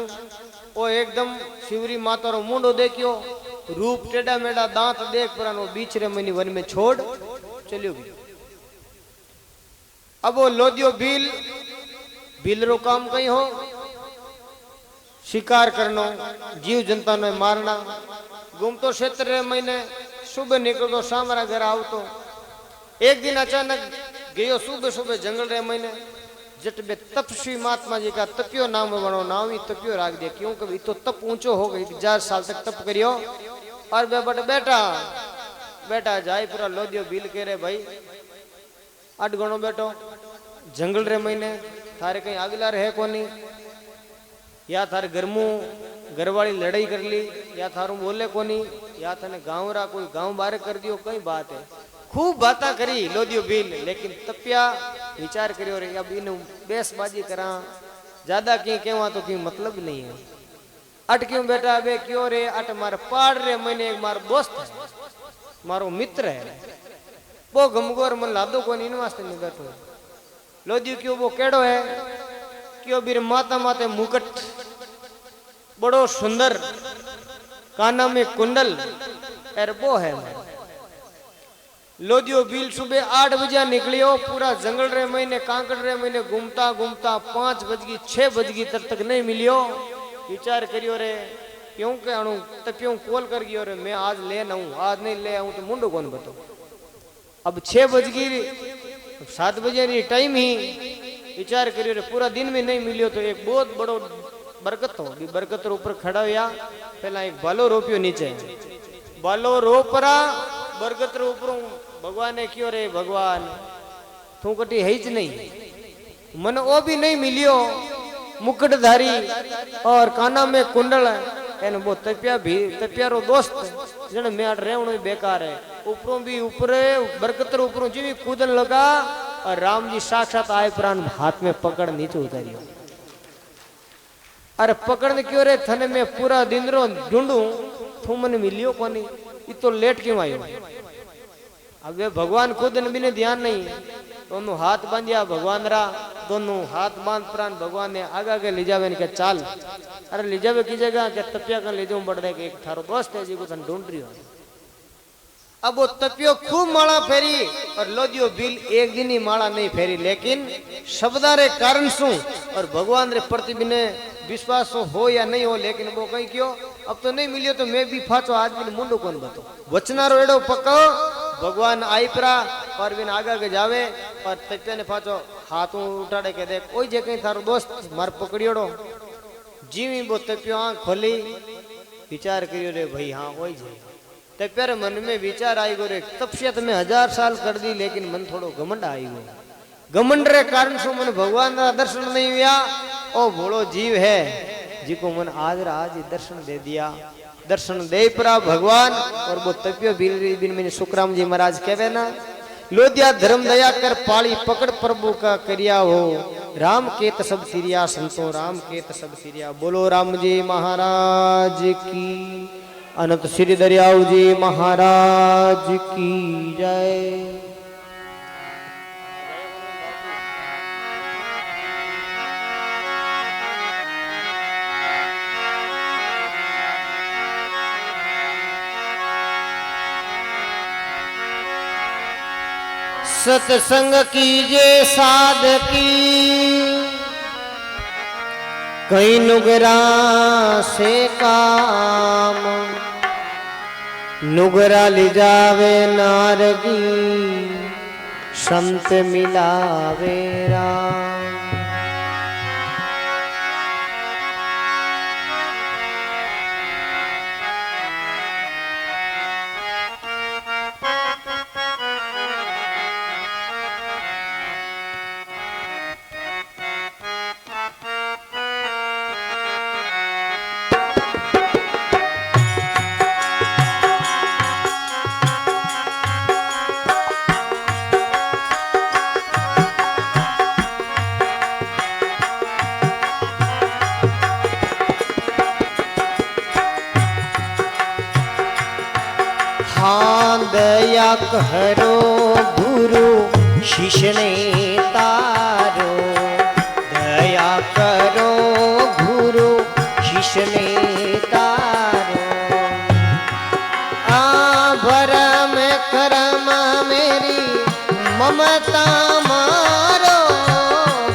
वो एकदम शिवरी माता रो मुंडो देखियो रूप टेढ़ा मेढ़ा दांत देख पर बीच रे मनी वन में छोड़ चलियो भी। अब वो लोदियो भील रो काम कहीं हो शिकार करनो जीव जनता ने मारना घूमतो क्षेत्र रे महीने सुबह निकलो शाम घर आवतो। एक दिन अचानक गयो सुबह सुबह जंगल रे मैंने जट बे तपस्वी महात्मा जी का तपियो नाम बनो नाम ही तपियो राख दिया, क्योंकि तो तप ऊंचो हो गई, 1000 साल तक तप करियो। और बे बेटा बेटा जाय पूरा लोदियो बिल के रे भाई 8 गणो बेटो जंगल रे मैंने थारे कहीं आगला रहे कोनी, या थारे घरवाली लड़ाई कर ली, या थारू बोले कोनी, या थाने गाँव रा कोई गाँव बाहर कर दियो, कई बात है। खूब बाता करी लोदियो बिल, लेकिन तपिया विचार करियो रे अब इन बेसबाजी करा ज्यादा की कहवा तो की मतलब नहीं है। अट क्यों बेटा बे क्यों रे अट मार पाड़ रे मैंने एक मार दोस्त है, मारो मित्र है, वो गमगोर मन लादो को इन वास्ते नहीं बैठो। लोदियो क्यों वो केड़ो है क्यों बीर माता माते मुकुट बड़ो सुंदर काना में कुंडल एरबो है। लोदियो बिल सुबह 8 बजे निकलियो, पूरा जंगल रे महीने कांकड़ रे महीने घूमता घूमता 5 बजगी 6 बजगी तक नहीं मिलियो। विचार करियो रे क्यों के अणु तपियों कॉल कर गयो रे मैं आज ले न हूं, आज नहीं ले आऊं तो मुंडो कौन बतो। अब 6 बजगी 7 बजे री टाइम ही विचार करियो रे पूरा दिन में नहीं मिलियो तो एक बहुत बड़ो बरकत हो बरकत ऊपर खड़ा हुआ। पहला एक बालो रोपियो नीचे, बालो रोपरा बरकत ऊपर भगवान ने क्यों रे भगवान तू कटी है ज नहीं, मन वो भी नहीं मिलियो मुकुटधारी और काना में कुंडल एन वो तपिया भी तपियारो दोस्त जन मैं आट रेवणो बेकार है। ऊपरों भी ऊपरे बरकत ऊपरों जी भी कूदन लगा और राम जी साक्षात आए प्राण हाथ में पकड़ नीचे उतारियो। अरे पकड़ने क्यों रे थने में पूरा दिन रो ढूंढू तू मन मिलियो कोनी, तो लेट क्यों आयो। अब भगवान खुद ने ध्यान नहीं, दोनों हाथ बांधिया भगवान रा, दोनों हाथ बांध प्राण भगवान ने आगे आगे ले जावे ने के चाल। अरे ले जावे की जगह के तपिया कर ले जाऊं बढ़ दे के एक थारो दोस्त है जी को तन ढूंढ रही हो। अब वो तपियो खूब माला फेरी और लोदियो बिल एक दिन ही माला नहीं फेरी, लेकिन शब्दारे कारण सु और भगवान रे प्रति बिने विश्वास हो या नहीं हो, लेकिन वो कहीं क्यों अब तो नहीं मिलियो तो मैं भी फाचो आज भी मुंडो कौन बतो। वचनारो एडो पक्को भगवान आई परा और बिन आगे के जावे और तपिया ने फाचो हाथ उठाड़े के देख ओई जे कहीं थारो दोस्त मार पकड़ियोड़ो। जीवी वो तपियो आंख खोली विचार करियो रे भाई हाँ ओई जे तपिया रे मन में विचार आई गो रे तपस्या तो मैं 1000 साल कर दी, लेकिन मन थोड़ो घमंड आई गो। घमंड रे कारण सु मन भगवान का दर्शन नहीं हुआ। ओ भोलो जीव है जिको मन आज दर्शन दे दिया, दर्शन दे परा भगवान। और वो तपियो बिन में सुखराम जी महाराज कहवे ना लोदिया धर्म दया कर पाली पकड़ प्रभु का करिया हो, राम के सब सिरिया संतो राम के सब सिरिया। बोलो राम जी महाराज की, अनंत श्री दरियाऊ जी महाराज की जय। सत्संग कीजे साधकी कई नुगरा से काम, नुगरा ले जावे नारगी संत मिलावे राम। दया करो गुरु शिष्य ने तारो, दया करो गुरु शिष्य ने तारो। भरम करम मेरी ममता मारो,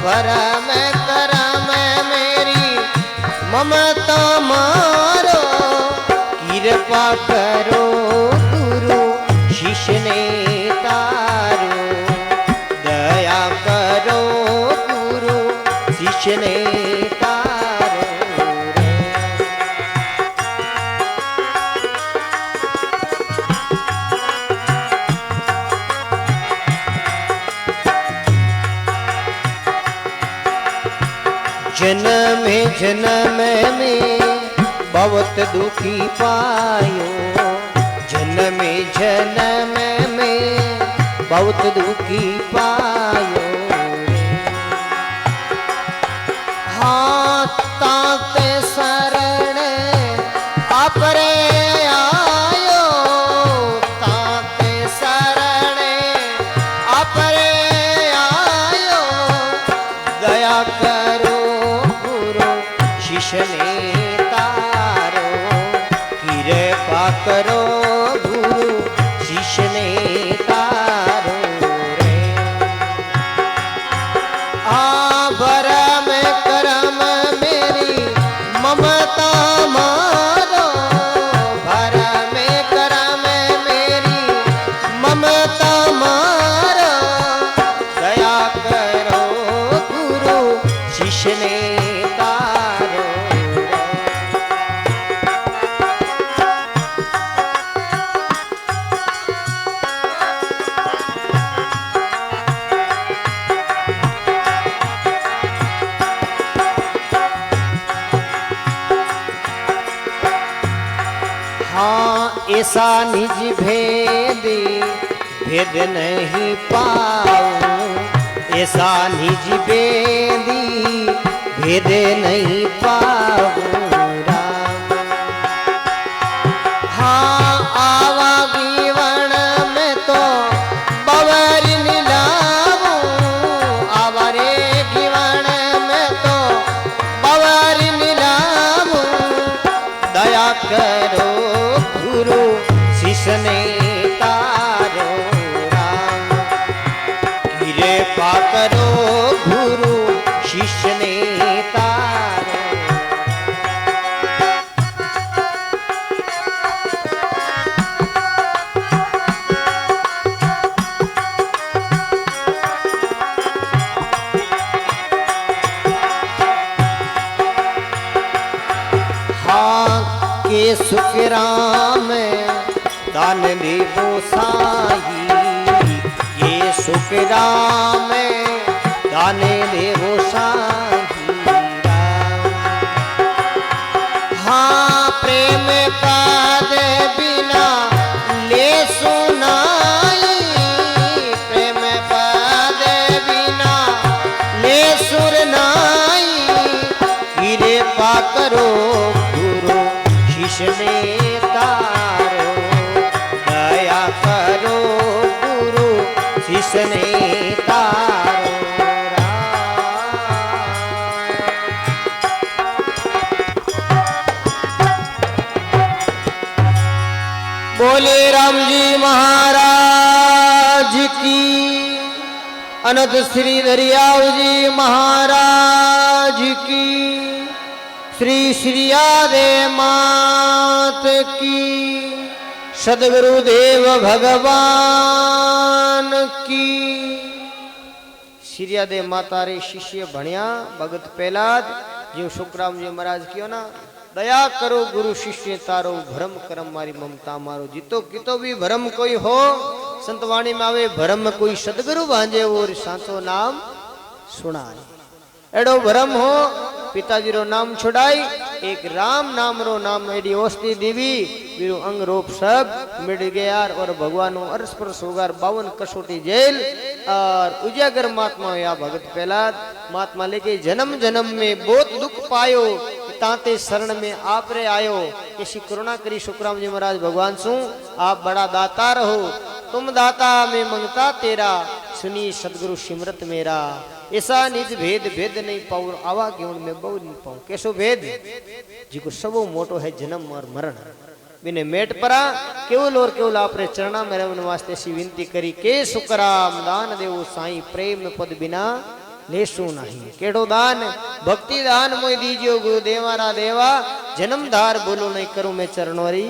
भरम करम मेरी ममता मारो। कृपा करो गुरु शिष्य ने तारो दया करो गुरु शिष्य ने तारो रे। जन्म में बहुत दुखी पायो जन्म में बहुत दुखी पायो हाँ ताते शरण अपरे आयो ताते शरण अपरे आयो दया करो गुरु शिष्य ने तारो कृपा करो गुरु शिष्य ने तारो रे। भरम करम मेरी ममता मारो भरम करम मेरी ममता मारो दया करो गुरु शिष्य ने तारो हाँ ऐसा निज भेद नहीं पाऊं ऐसा निज भेद नहीं पाऊं राम। हाँ आवा जीवन में तो बवर नीलाऊं आवा रे जीवन में तो बवर नीलाऊं दया करो गुरु शिष्य ने तारो राम कृपा करो गुरु शिष्य ने तारो। हाँ के सुख राम दान देवो साही ये सुख राम दान देवो साही राम। हाँ प्रेम पाद बिना ले सुनाई प्रेम पाद बिना ले सुरनाई कृपा करो गुरु शिष्य ने तारो दया करो गुरु शिष्य ने तारो बोले राम जी महाराज की अनंत श्री दरियाव जी महाराज की श्री श्रीयादे मात की सदगुरुदेव भगवान की। श्रीयादे माता रे शिष्य भणिया भगत पहलाद जो शुक्राम जी महाराज कियो ना दया करो गुरु शिष्य तारो भरम करम मारी ममता मारो जीतो कितो भी भरम कोई हो संतवाणी में आवे भरम कोई सदगुरु भांजे और सांचो नाम सुनाए एडो भरम हो पिताजी रो नाम छुड़ाई एक राम नाम रो नाम एडी औषधि देवी वीरो अंग रूप सब मिट गया और भगवानो अर्श पर सोगार 52 कसोटी जेल और उजागर महात्मा या भगत प्रहलाद महात्मा लेके जन्म जन्म में बहुत दुख पायो ताते शरण में आप रे आयो किसी करुणा करी शुक्राम जी महाराज भगवान सु आप बड़ा दाता रहो तुम दाता में मंगता तेरा सुनी सदगुरु सिमरत मेरा ऐसा निज भेद भेद नहीं पाऊं आवा ज्ञान में बहु नहीं पाऊं कैसो भेद जिको सबो मोटो है जन्म और मरण बिने मेट परा केवल और केवल आपरे चरणा में रहने वास्ते सी विनती करी के सुकराम दान देवो साईं प्रेम पद बिना लेसु नहीं केड़ो दान भक्ति दान मोय दीजियो गुरु देवारा देवा जन्म धार बोलो नहीं करूं मैं चरणोरी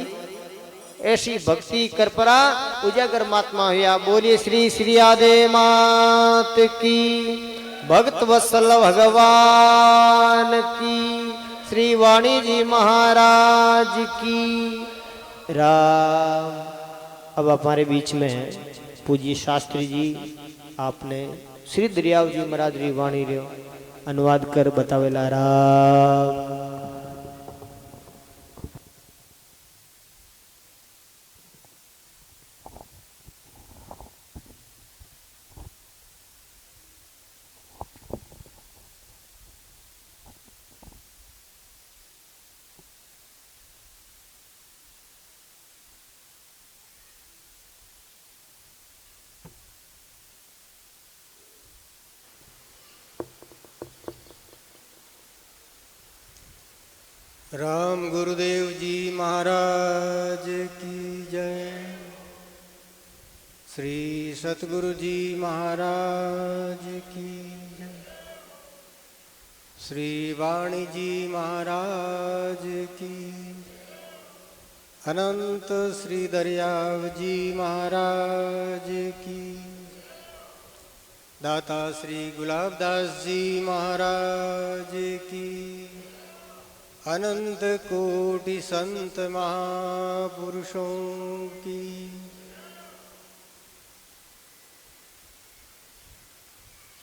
ऐसी भक्ति कर परा उजागर महात्मा हुआ। बोलिए श्री श्री आदे मात की, भक्त वत्सल भगवान की, श्री वाणी जी महाराज की राम। अब हमारे बीच में है पूज्य शास्त्री जी, आपने श्री दरियाव जी महाराज री वाणी रे अनुवाद कर बतावेला। राम राम गुरुदेव जी महाराज की जय। श्री सतगुरु जी महाराज की जय। श्री वाणी जी महाराज की, अनंत श्री दरियाव जी महाराज की, दाता श्री गुलाबदास जी महाराज की, अनंत कोटि संत महापुरुषों की।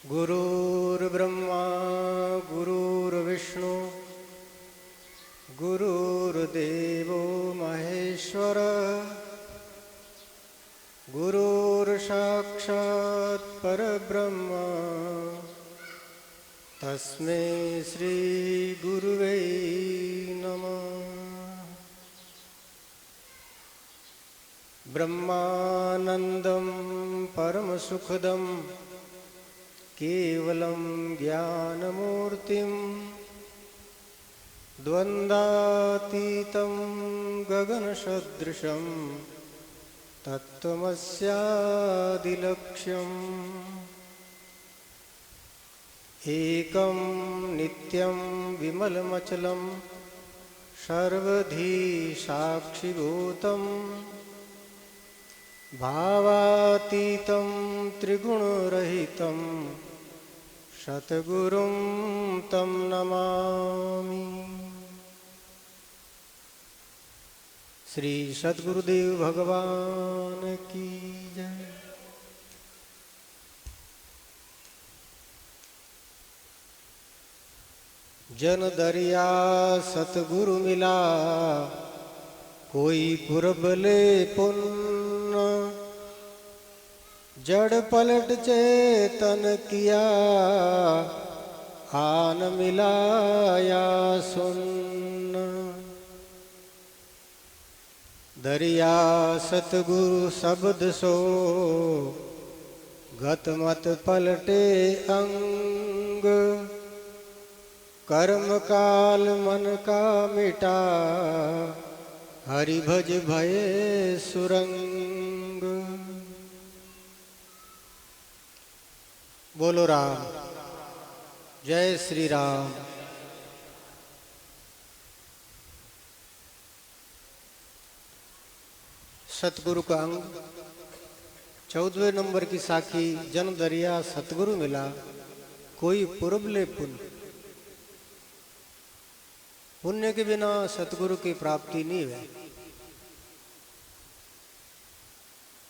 गुरुर्ब्रह्मा गुरुर्विष्णु गुरुर्देवो महेश्वर, गुरुर्साक्षात् परब्रह्म तस्मै श्री गुरुवे नमः। ब्रह्मानंदं परमसुखदं केवलं ज्ञानमूर्तिं, द्वन्द्वातीतं गगनसदृशं तत्त्वमस्यादिलक्ष्यम्। एकं नित्यं विमलमचलं सर्वधी साक्षिभूतं, भावातीतं त्रिगुणरहितं सद्गुरुं तं नमामि। श्री सद्गुरुदेव भगवान की जय। जन दरिया सतगुरु मिला, कोई पुरब ले पुण्य, जड़ पलट चेतन किया, आन मिलाया सुन्न। दरिया सतगुरु शब्द सो, गत मत पलटे अंग, कर्म काल मन का मिटा, हरि भज भय सुरंग। बोलो राम, जय श्री राम। सतगुरु का अंग 14वें नंबर की साखी। जन दरिया सतगुरु मिला, कोई पूर्व ले पुण्य। पुण्य के बिना सतगुरु की प्राप्ति नहीं है।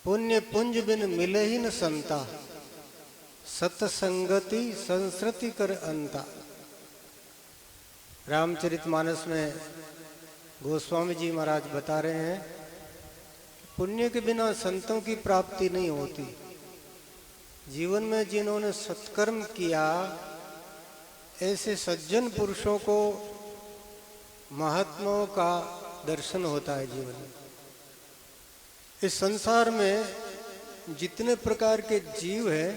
पुण्य पुंज बिन मिले ही न संता, सतसंगति संस्कृति कर अंता। रामचरितमानस में गोस्वामी जी महाराज बता रहे हैं, पुण्य के बिना संतों की प्राप्ति नहीं होती। जीवन में जिन्होंने सत्कर्म किया, ऐसे सज्जन पुरुषों को महात्माओं का दर्शन होता है जीवन में। इस संसार में जितने प्रकार के जीव हैं,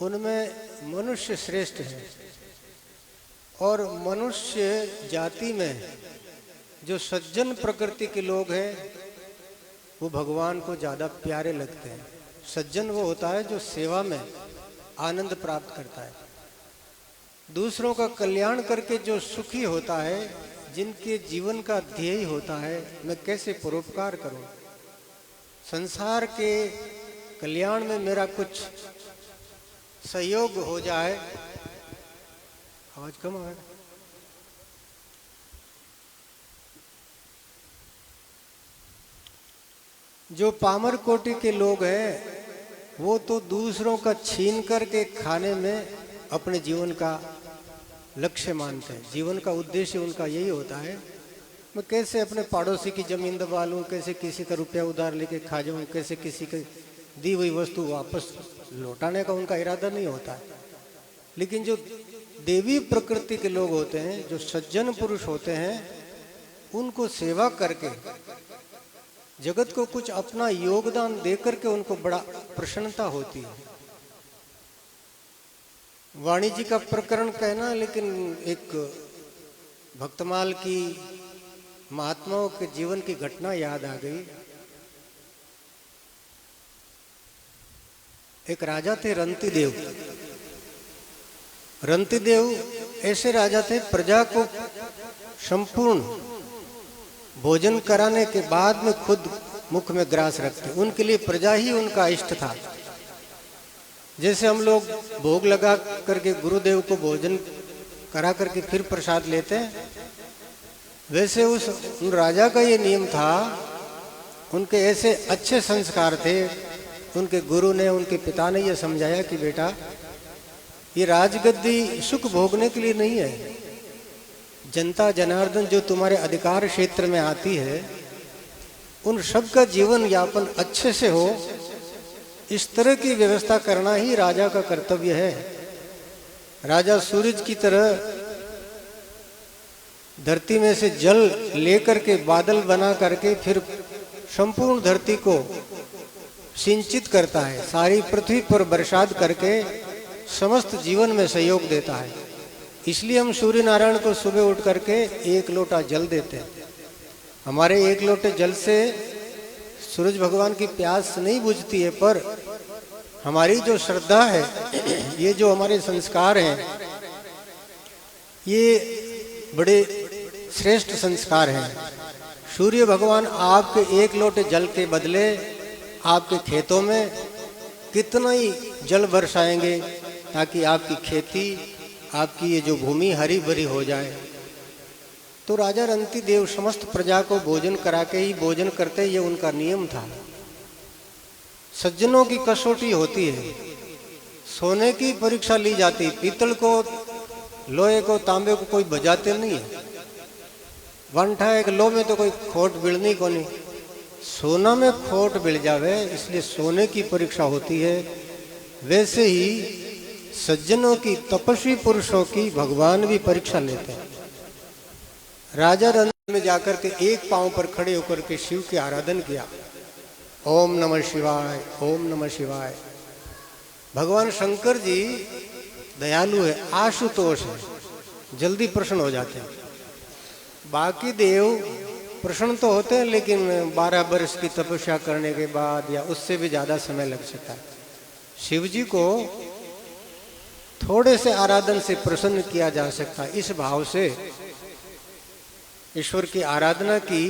उनमें मनुष्य श्रेष्ठ है। और मनुष्य जाति में जो सज्जन प्रकृति के लोग हैं, वो भगवान को ज़्यादा प्यारे लगते हैं। सज्जन वो होता है जो सेवा में आनंद प्राप्त करता है। दूसरों का कल्याण करके जो सुखी होता है, जिनके जीवन का ध्येय होता है मैं कैसे परोपकार करूं, संसार के कल्याण में मेरा कुछ सहयोग हो जाए। आवाज कम आ रहा है। जो पामर कोटि के लोग हैं वो तो दूसरों का छीन करके खाने में अपने जीवन का लक्ष्य मानते हैं। जीवन का उद्देश्य उनका यही होता है, मैं कैसे अपने पड़ोसी की जमीन दबा लूं, कैसे किसी का रुपया उधार लेके खा जाऊं, कैसे किसी की दी हुई वस्तु वापस लौटाने का उनका इरादा नहीं होता है। लेकिन जो देवी प्रकृति के लोग होते हैं, जो सज्जन पुरुष होते हैं, उनको सेवा करके जगत को कुछ अपना योगदान दे करके उनको बड़ा प्रसन्नता होती है। वाणी जी का प्रकरण कहना, लेकिन एक भक्तमाल की महात्माओं के जीवन की घटना याद आ गई। एक राजा थे रंतिदेव। रंतिदेव ऐसे राजा थे, प्रजा को संपूर्ण भोजन कराने के बाद में खुद मुख में ग्रास रखते। उनके लिए प्रजा ही उनका इष्ट था। जैसे हम लोग भोग लगा करके गुरुदेव को भोजन करा करके फिर प्रसाद लेते हैं, वैसे उन राजा का ये नियम था। उनके ऐसे अच्छे संस्कार थे, उनके गुरु ने, उनके पिता ने ये समझाया कि बेटा ये राजगद्दी सुख भोगने के लिए नहीं है। जनता जनार्दन जो तुम्हारे अधिकार क्षेत्र में आती है, उन सब का जीवन यापन अच्छे से हो, इस तरह की व्यवस्था करना ही राजा का कर्तव्य है। राजा सूरज की तरह धरती में से जल लेकर के बादल बना करके फिर संपूर्ण धरती को सिंचित करता है, सारी पृथ्वी पर बरसात करके समस्त जीवन में सहयोग देता है। इसलिए हम सूर्य नारायण को सुबह उठ करके एक लोटा जल देते हैं। हमारे एक लोटे जल से सूरज भगवान की प्यास नहीं बुझती है, पर हमारी जो श्रद्धा है, ये जो हमारे संस्कार हैं, ये बड़े श्रेष्ठ संस्कार हैं। सूर्य भगवान आपके एक लोटे जल के बदले आपके खेतों में कितना ही जल बरसाएंगे ताकि आपकी खेती, आपकी ये जो भूमि हरी भरी हो जाए। तो राजा रंतिदेव समस्त प्रजा को भोजन करा के ही भोजन करते, ये उनका नियम था। सज्जनों की कसौटी होती है, सोने की परीक्षा ली जाती, पीतल को, लोहे को, तांबे को कोई बजाते नहीं है। वंठा एक लो में तो कोई खोट बिड़नी को नहीं, सोना में खोट बिड़ जावे, इसलिए सोने की परीक्षा होती है। वैसे ही सज्जनों की, तपस्वी पुरुषों की भगवान भी परीक्षा लेते हैं। राजा रंग में जाकर के एक पांव पर खड़े होकर के शिव की आराधना किया, ओम नमः शिवाय, ओम नमः शिवाय। भगवान शंकर जी दयालु है, आशुतोष है, जल्दी प्रसन्न हो जाते हैं। बाकी देव प्रसन्न तो होते हैं, लेकिन 12 वर्ष की तपस्या करने के बाद या उससे भी ज्यादा समय लग सकता है। शिव जी को थोड़े से आराधन से प्रसन्न किया जा सकता है। इस भाव से ईश्वर की आराधना की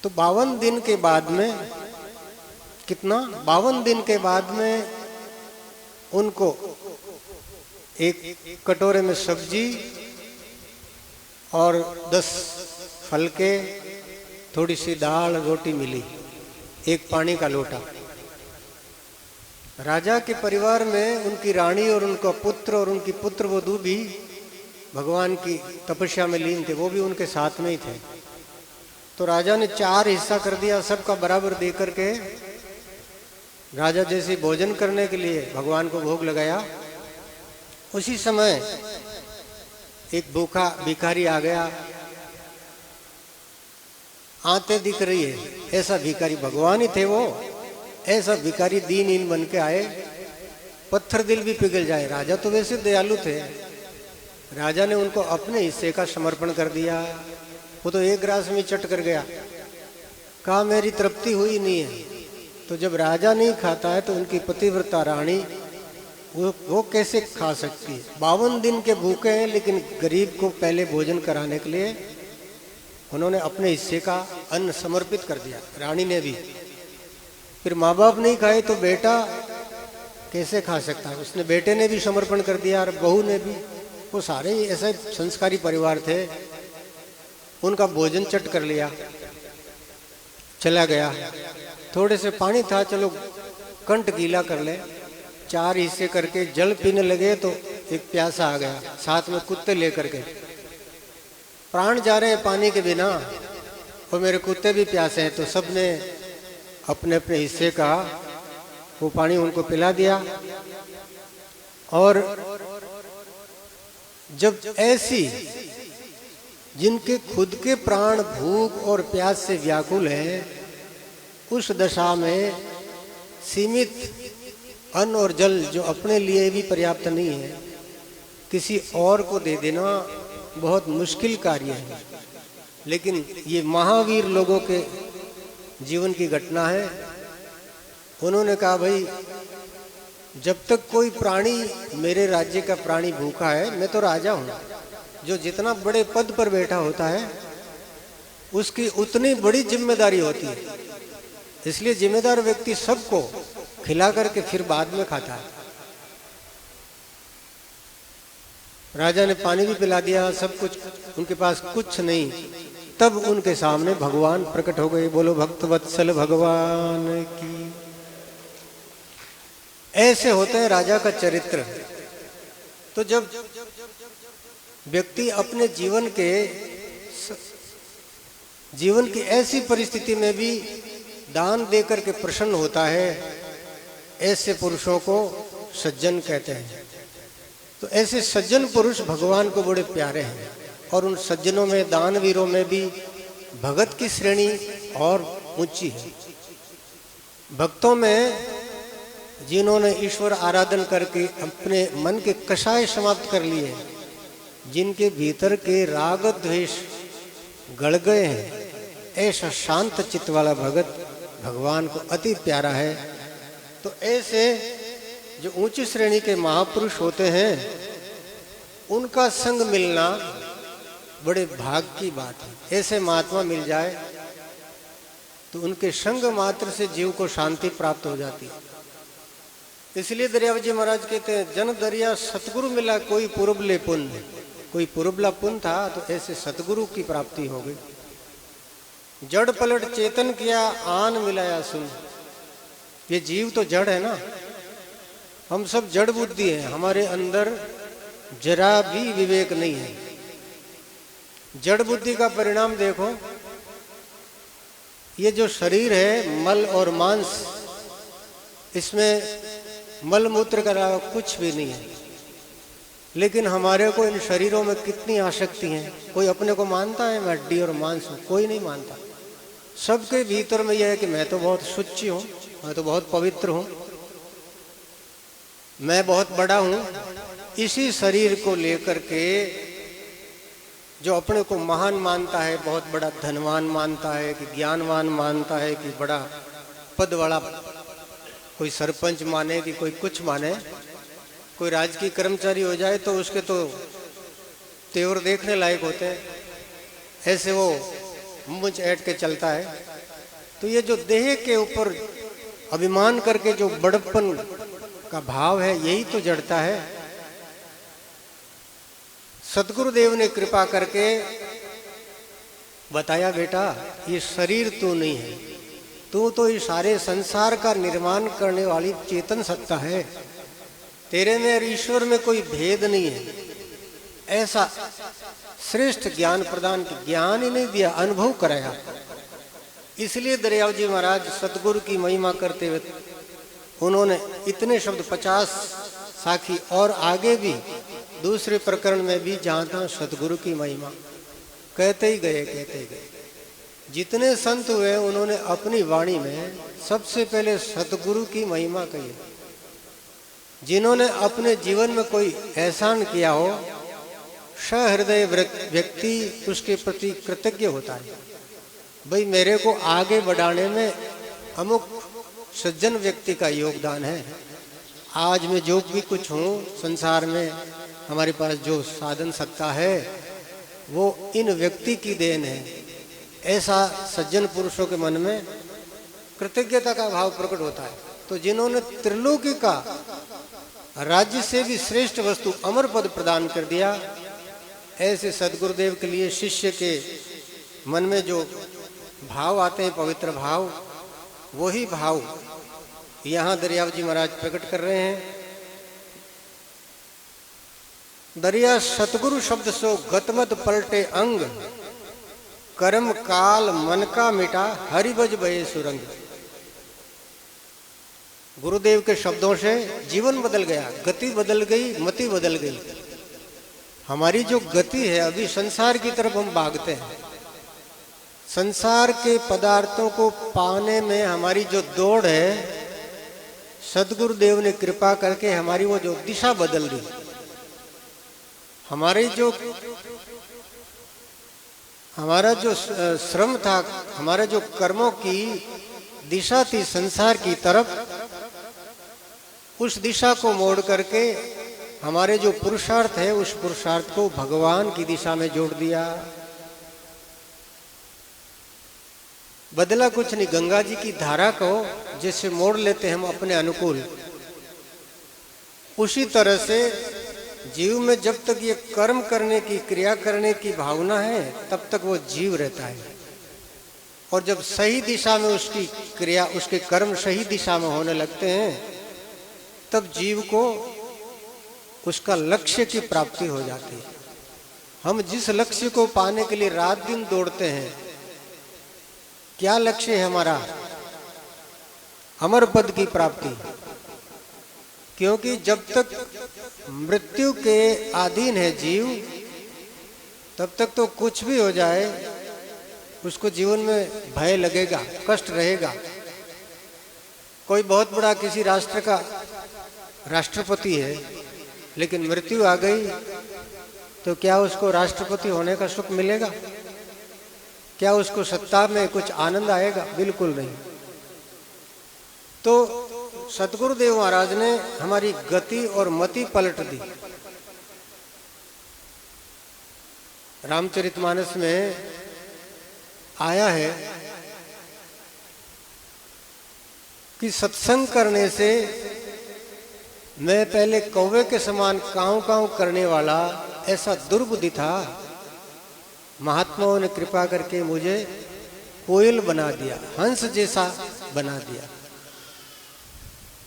तो 52 दिन के बाद में, कितना, 52 दिन के बाद में उनको एक कटोरे में सब्जी और 10 फल के, थोड़ी सी दाल रोटी मिली, एक पानी का लोटा। राजा के परिवार में उनकी रानी और उनका पुत्र और उनकी पुत्र वधू भी भगवान की तपस्या में लीन थे, वो भी उनके साथ में ही थे। तो राजा ने 4 हिस्सा कर दिया, सबका बराबर दे करके राजा जैसे भोजन करने के लिए भगवान को भोग लगाया, उसी समय एक भूखा भिखारी आ गया। आंतें दिख रही है, ऐसा भिखारी, भगवान ही थे वो, ऐसा भिखारी दीनहीन बन के आए, पत्थर दिल भी पिघल जाए। राजा तो वैसे दयालु थे, राजा ने उनको अपने हिस्से का समर्पण कर दिया। वो तो एक ग्रास में चट कर गया, कहा मेरी तृप्ति हुई नहीं है। तो जब राजा नहीं खाता है तो उनकी पतिव्रता रानी वो कैसे खा सकती है? 52 दिन के भूखे हैं, लेकिन गरीब को पहले भोजन कराने के लिए उन्होंने अपने हिस्से का अन्न समर्पित कर दिया, रानी ने भी। फिर माँ बाप नहीं खाए तो बेटा कैसे खा सकता है? उसने बेटे ने भी समर्पण कर दिया और बहू ने भी। वो सारे ही ऐसे संस्कारी परिवार थे, उनका भोजन चट कर लिया, चला गया। थोड़े से पानी था, चलो कंठ गीला कर ले, 4 हिस्से करके जल पीने लगे तो एक प्यासा आ गया, साथ में कुत्ते लेकर के। प्राण जा रहे हैं पानी के बिना और मेरे कुत्ते भी प्यासे हैं, तो सबने अपने अपने हिस्से का वो पानी उनको पिला दिया। और जब ऐसी जिनके खुद के प्राण भूख और प्यास से व्याकुल हैं, उस दशा में सीमित अन्न और जल जो अपने लिए भी पर्याप्त नहीं है, किसी और को दे देना बहुत मुश्किल कार्य है। लेकिन ये महावीर लोगों के जीवन की घटना है। उन्होंने कहा, भाई जब तक कोई प्राणी, मेरे राज्य का प्राणी भूखा है, मैं तो राजा हूँ। जो जितना बड़े पद पर बैठा होता है उसकी उतनी बड़ी जिम्मेदारी होती है, इसलिए जिम्मेदार व्यक्ति सबको खिला करके फिर बाद में खाता है। राजा ने पानी भी पिला दिया, सब कुछ, उनके पास कुछ नहीं। तब उनके सामने भगवान प्रकट हो गए। बोलो भक्तवत्सल भगवान की। ऐसे होते हैं राजा का चरित्र। तो जब व्यक्ति अपने जीवन की ऐसी परिस्थिति में भी दान देकर के प्रसन्न होता है, ऐसे पुरुषों को सज्जन कहते हैं। तो ऐसे सज्जन पुरुष भगवान को बड़े प्यारे हैं। और उन सज्जनों में, दानवीरों में भी भगत की श्रेणी और ऊंची है। भक्तों में जिन्होंने ईश्वर आराधन करके अपने मन के कषाय समाप्त कर लिए, जिनके भीतर के राग द्वेष गड़ गए हैं, ऐसा शांत चित्त वाला भगत भगवान को अति प्यारा है। तो ऐसे जो ऊंची श्रेणी के महापुरुष होते हैं, उनका संग मिलना बड़े भाग की बात है। ऐसे महात्मा मिल जाए तो उनके संग मात्र से जीव को शांति प्राप्त हो जाती है। इसलिए दरियाव जी महाराज कहते हैं, जन दरिया सतगुरु मिला कोई पुरबले पुण्य। कोई पुरबला पुण्य था तो ऐसे सतगुरु की प्राप्ति हो गई। जड़ पलट चेतन किया आन मिलाया सुन। ये जीव तो जड़ है ना, हम सब जड़ बुद्धि है, हमारे अंदर जरा भी विवेक नहीं है। जड़ बुद्धि का परिणाम देखो, ये जो शरीर है मल और मांस, इसमें मल मूत्र का अलावा कुछ भी नहीं है। लेकिन हमारे को इन शरीरों में कितनी आसक्ति है। कोई अपने को मानता है मैं हड्डी और मांस हूँ? कोई नहीं मानता। सबके भीतर में यह है कि मैं तो बहुत शुचि हूँ, मैं तो बहुत पवित्र हूँ, मैं बहुत बड़ा हूँ। इसी शरीर को लेकर के जो अपने को महान मानता है, बहुत बड़ा धनवान मानता है, कि ज्ञानवान मानता है, कि बड़ा पद वाला कोई सरपंच माने, कि कोई कुछ माने, कोई राजकीय कर्मचारी हो जाए तो उसके तो तेवर देखने लायक होते हैं, ऐसे वो मुझ ऐट के चलता है। तो ये जो देह के ऊपर अभिमान करके जो बड़प्पन का भाव है, यही तो जड़ता है। सतगुरुदेव ने कृपा करके बताया, बेटा ये शरीर तू नहीं है, तू तो इस सारे संसार का निर्माण करने वाली चेतन सत्ता है। तेरे में और ईश्वर में कोई भेद नहीं है। ऐसा श्रेष्ठ ज्ञान प्रदान, ज्ञान ही नहीं दिया, अनुभव कराया। इसलिए दरियाव जी महाराज सतगुरु की महिमा करते हुए उन्होंने इतने शब्द 50 साखी और आगे भी दूसरे प्रकरण में भी जहाँ तहाँ सतगुरु की महिमा कहते ही गए। जितने संत हुए उन्होंने अपनी वाणी में सबसे पहले सतगुरु की महिमा कही। जिन्होंने अपने जीवन में कोई एहसान किया हो, सहृदय व्यक्ति उसके प्रति कृतज्ञ होता है। भाई मेरे को आगे बढ़ाने में अमुक सज्जन व्यक्ति का योगदान है, आज मैं जो भी कुछ हूँ संसार में, हमारे पास जो साधन सत्ता है वो इन व्यक्ति की देन है। ऐसा सज्जन पुरुषों के मन में कृतज्ञता का भाव प्रकट होता है। तो जिन्होंने त्रिलोकी का राज्य से भी श्रेष्ठ वस्तु अमर पद प्रदान कर दिया, ऐसे सदगुरुदेव के लिए शिष्य के मन में जो भाव आते हैं, पवित्र भाव, वही भाव यहाँ दरियाव जी महाराज प्रकट कर रहे हैं। दरिया सतगुरु शब्द सो गतमत पलटे अंग, कर्म काल मन का मिटा हरिभज भये सुरंग। गुरुदेव के शब्दों से जीवन बदल गया, गति बदल गई, मति बदल गई। हमारी जो गति है, अभी संसार की तरफ हम भागते हैं। संसार के पदार्थों को पाने में हमारी जो दौड़ है, सदगुरुदेव ने कृपा करके हमारी वो जो दिशा बदल दी। हमारा जो श्रम था, हमारा जो कर्मों की दिशा थी संसार की तरफ, उस दिशा को मोड़ करके हमारे जो पुरुषार्थ है, उस पुरुषार्थ को भगवान की दिशा में जोड़ दिया। बदला कुछ नहीं, गंगा जी की धारा को जैसे मोड़ लेते हैं हम अपने अनुकूल, उसी तरह से जीव में जब तक ये कर्म करने की, क्रिया करने की भावना है, तब तक वो जीव रहता है। और जब सही दिशा में उसकी क्रिया, उसके कर्म सही दिशा में होने लगते हैं, तब जीव को उसका लक्ष्य की प्राप्ति हो जाती है। हम जिस लक्ष्य को पाने के लिए रात दिन दौड़ते हैं, क्या लक्ष्य है हमारा? अमर पद की प्राप्ति। क्योंकि जब तक मृत्यु के अधीन है जीव, तब तक तो कुछ भी हो जाए उसको जीवन में भय लगेगा, कष्ट रहेगा। कोई बहुत बड़ा किसी राष्ट्र का राष्ट्रपति है, लेकिन मृत्यु आ गई तो क्या उसको राष्ट्रपति होने का सुख मिलेगा? क्या उसको सत्ता में कुछ आनंद आएगा? बिल्कुल नहीं। तो सतगुरुदेव महाराज ने हमारी गति और मति पलट दी। रामचरितमानस में आया है कि सत्संग करने से मैं पहले कौवे के समान काँव काँव करने वाला ऐसा दुर्बुद्धि था, महात्माओं ने कृपा करके मुझे कोयल बना दिया, हंस जैसा बना दिया।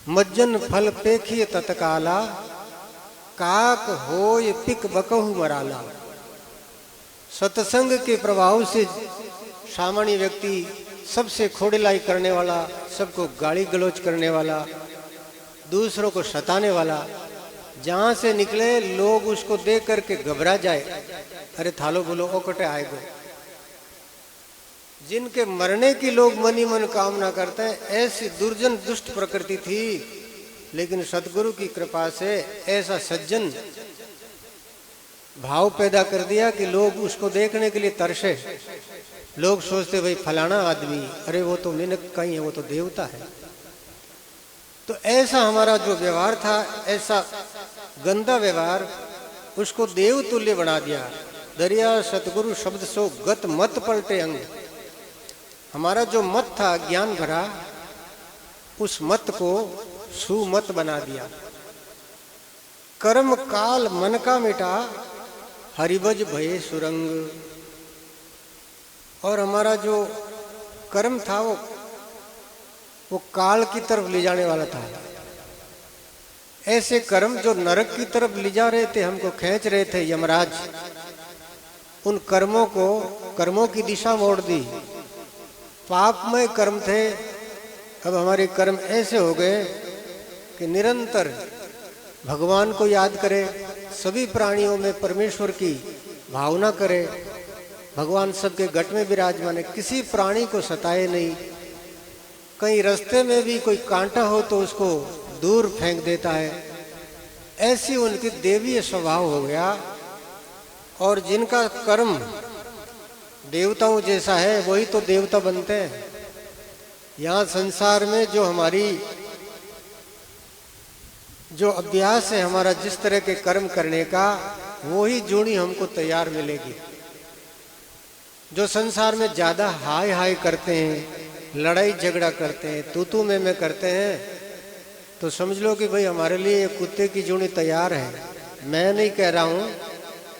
मज्जन फल पेखिए तत्काला, काक होय पिक बकहु मराला। सत्संग के प्रभाव से सामान्य व्यक्ति सबसे खोड़िलाई करने वाला, सबको गाली गलौज करने वाला, दूसरों को सताने वाला, जहां से निकले लोग उसको देख करके घबरा जाए, अरे थालो बोलो ओकटे आएगो। जिनके मरने की लोग मनी मन कामना करते हैं, ऐसी दुर्जन दुष्ट प्रकृति थी। लेकिन सतगुरु की कृपा से ऐसा सज्जन भाव पैदा कर दिया कि लोग उसको देखने के लिए तरसे। लोग सोचते भाई फलाना आदमी, अरे वो तो निनक कहीं है, वो तो देवता है। तो ऐसा हमारा जो व्यवहार था, ऐसा गंदा व्यवहार, उसको देव तुल्य बना दिया। दरिया सतगुरु शब्द सो गत मत पलटे अंग। हमारा जो मत था ज्ञान भरा, उस मत को सुमत बना दिया। कर्म काल मन का मिटा, हरिभज भये सुरंग। और हमारा जो कर्म था वो काल की तरफ ले जाने वाला था। ऐसे कर्म जो नरक की तरफ ले जा रहे थे, हमको खींच रहे थे यमराज, उन कर्मों को, कर्मों की दिशा मोड़ दी। पापमय कर्म थे, अब हमारे कर्म ऐसे हो गए कि निरंतर भगवान को याद करे, सभी प्राणियों में परमेश्वर की भावना करे, भगवान सबके घट में विराजमान है, किसी प्राणी को सताए नहीं। कहीं रास्ते में भी कोई कांटा हो तो उसको दूर फेंक देता है। ऐसी उनकी देवीय स्वभाव हो गया। और जिनका कर्म देवताओं जैसा है, वही तो देवता बनते हैं। यहाँ संसार में जो हमारी जो अभ्यास है हमारा जिस तरह के कर्म करने का, वो ही जूनी हमको तैयार मिलेगी। जो संसार में ज्यादा हाय हाय करते हैं, लड़ाई झगड़ा करते हैं, तू मैं करते हैं, तो समझ लो कि भाई हमारे लिए कुत्ते की जूनी तैयार है। मैं नहीं कह रहा हूँ,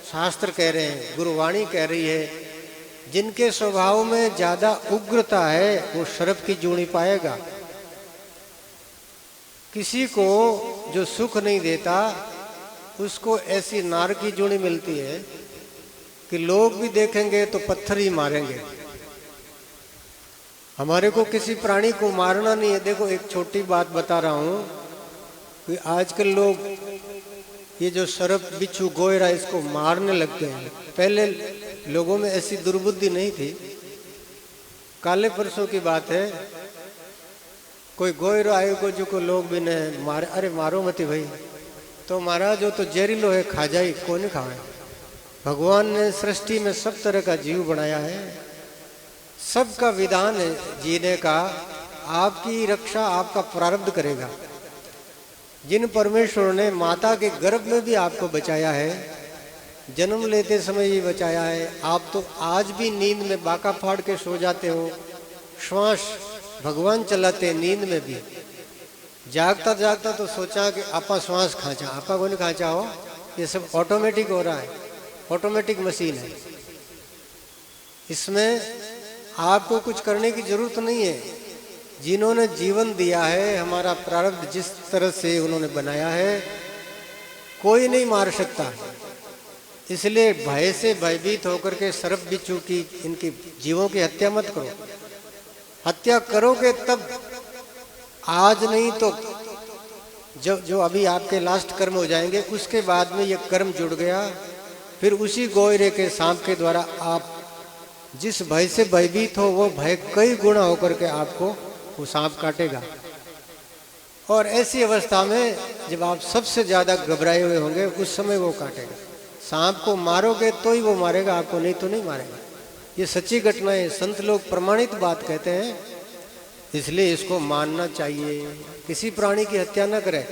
शास्त्र कह रहे हैं, गुरुवाणी कह रही है। जिनके स्वभाव में ज्यादा उग्रता है वो शर्फ की जूनी पाएगा। किसी को जो सुख नहीं देता उसको ऐसी नार की जूनी मिलती है कि लोग भी देखेंगे तो पत्थर ही मारेंगे। हमारे को किसी प्राणी को मारना नहीं है। देखो एक छोटी बात बता रहा हूँ कि आजकल लोग ये जो सर्प बिच्छू गोयरा इसको मारने लगते हैं। पहले लोगों में ऐसी दुर्बुद्धि नहीं थी। काले परसों की बात है, कोई गोयरा आए को जो को लोग भी ने मारे, अरे मारो मती भाई, तो महाराज जो तो जहरीलो है खा जाए, कौन नहीं खाए। भगवान ने सृष्टि में सब तरह का जीव बनाया है, सबका विधान है जीने का। आपकी रक्षा आपका प्रारब्ध करेगा। जिन परमेश्वर ने माता के गर्भ में भी आपको बचाया है, जन्म लेते समय भी बचाया है, आप तो आज भी नींद में बाका फाड़ के सो जाते हो। श्वास भगवान चलाते नींद में भी। जागता जागता तो सोचा कि आपा श्वास खांचा, आपा को नहीं खांचा हो। ये सब ऑटोमेटिक हो रहा है, ऑटोमेटिक मशीन है। इसमें आपको कुछ करने की जरूरत नहीं है। जिन्होंने जीवन दिया है, हमारा प्रारब्ध जिस तरह से उन्होंने बनाया है, कोई नहीं मार सकता। इसलिए भय से भयभीत होकर के सर्प बिच्छू की, इनकी जीवों की हत्या मत करो। हत्या करोगे तब, आज नहीं तो जो अभी आपके लास्ट कर्म हो जाएंगे, उसके बाद में ये कर्म जुड़ गया, फिर उसी गोयरे के सांप के द्वारा आप जिस भय से भयभीत हो, वो भय कई गुना होकर के आपको वो सांप काटेगा। और ऐसी अवस्था में जब आप सबसे ज्यादा घबराए हुए होंगे, उस समय वो काटेगा। सांप को मारोगे तो ही वो मारेगा आपको, नहीं तो नहीं मारेगा। ये सच्ची घटना है, संत लोग प्रमाणित बात कहते हैं, इसलिए इसको मानना चाहिए। किसी प्राणी की हत्या न करे।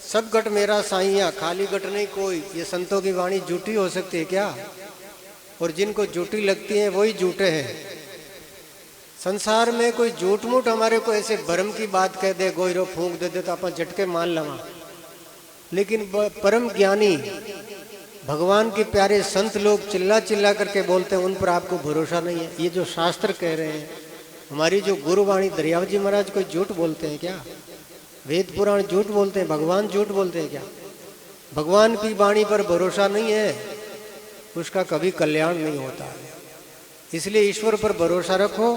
सब गट मेरा साईया, खाली गट नहीं कोई। ये संतों की वाणी झूठी हो सकती है क्या? और जिनको झूठी लगती है वही झूठे हैं। संसार में कोई झूठ मूठ हमारे को ऐसे भरम की बात कह दे, गोयरो फूंक दे तो अपन झटके मान लवा। लेकिन परम ज्ञानी भगवान के प्यारे संत लोग चिल्ला चिल्ला करके बोलते हैं, उन पर आपको भरोसा नहीं है। ये जो शास्त्र कह रहे हैं, हमारी जो गुरुवाणी दरियाव जी महाराज कोई झूठ बोलते हैं क्या? वेद पुराण झूठ बोलते हैं? भगवान झूठ बोलते हैं क्या? भगवान की वाणी पर भरोसा नहीं है, उसका कभी कल्याण नहीं होता है। इसलिए ईश्वर पर भरोसा रखो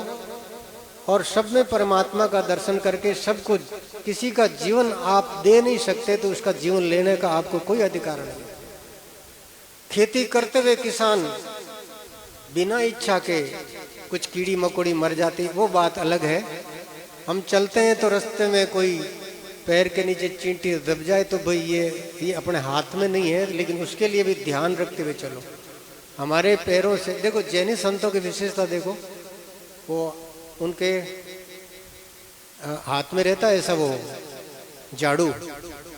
और सब में परमात्मा का दर्शन करके सबको, किसी का जीवन आप दे नहीं सकते तो उसका जीवन लेने का आपको कोई अधिकार नहीं। खेती करते हुए किसान बिना इच्छा के कुछ कीड़ी मकोड़ी मर जाती, वो बात अलग है। हम चलते हैं तो रास्ते में कोई पैर के नीचे चींटी दब जाए तो भाई ये अपने हाथ में नहीं है, लेकिन उसके लिए भी ध्यान रखते हुए चलो। हमारे पैरों से देखो, जैनी संतों की विशेषता देखो, वो उनके हाथ में रहता है ऐसा वो झाड़ू,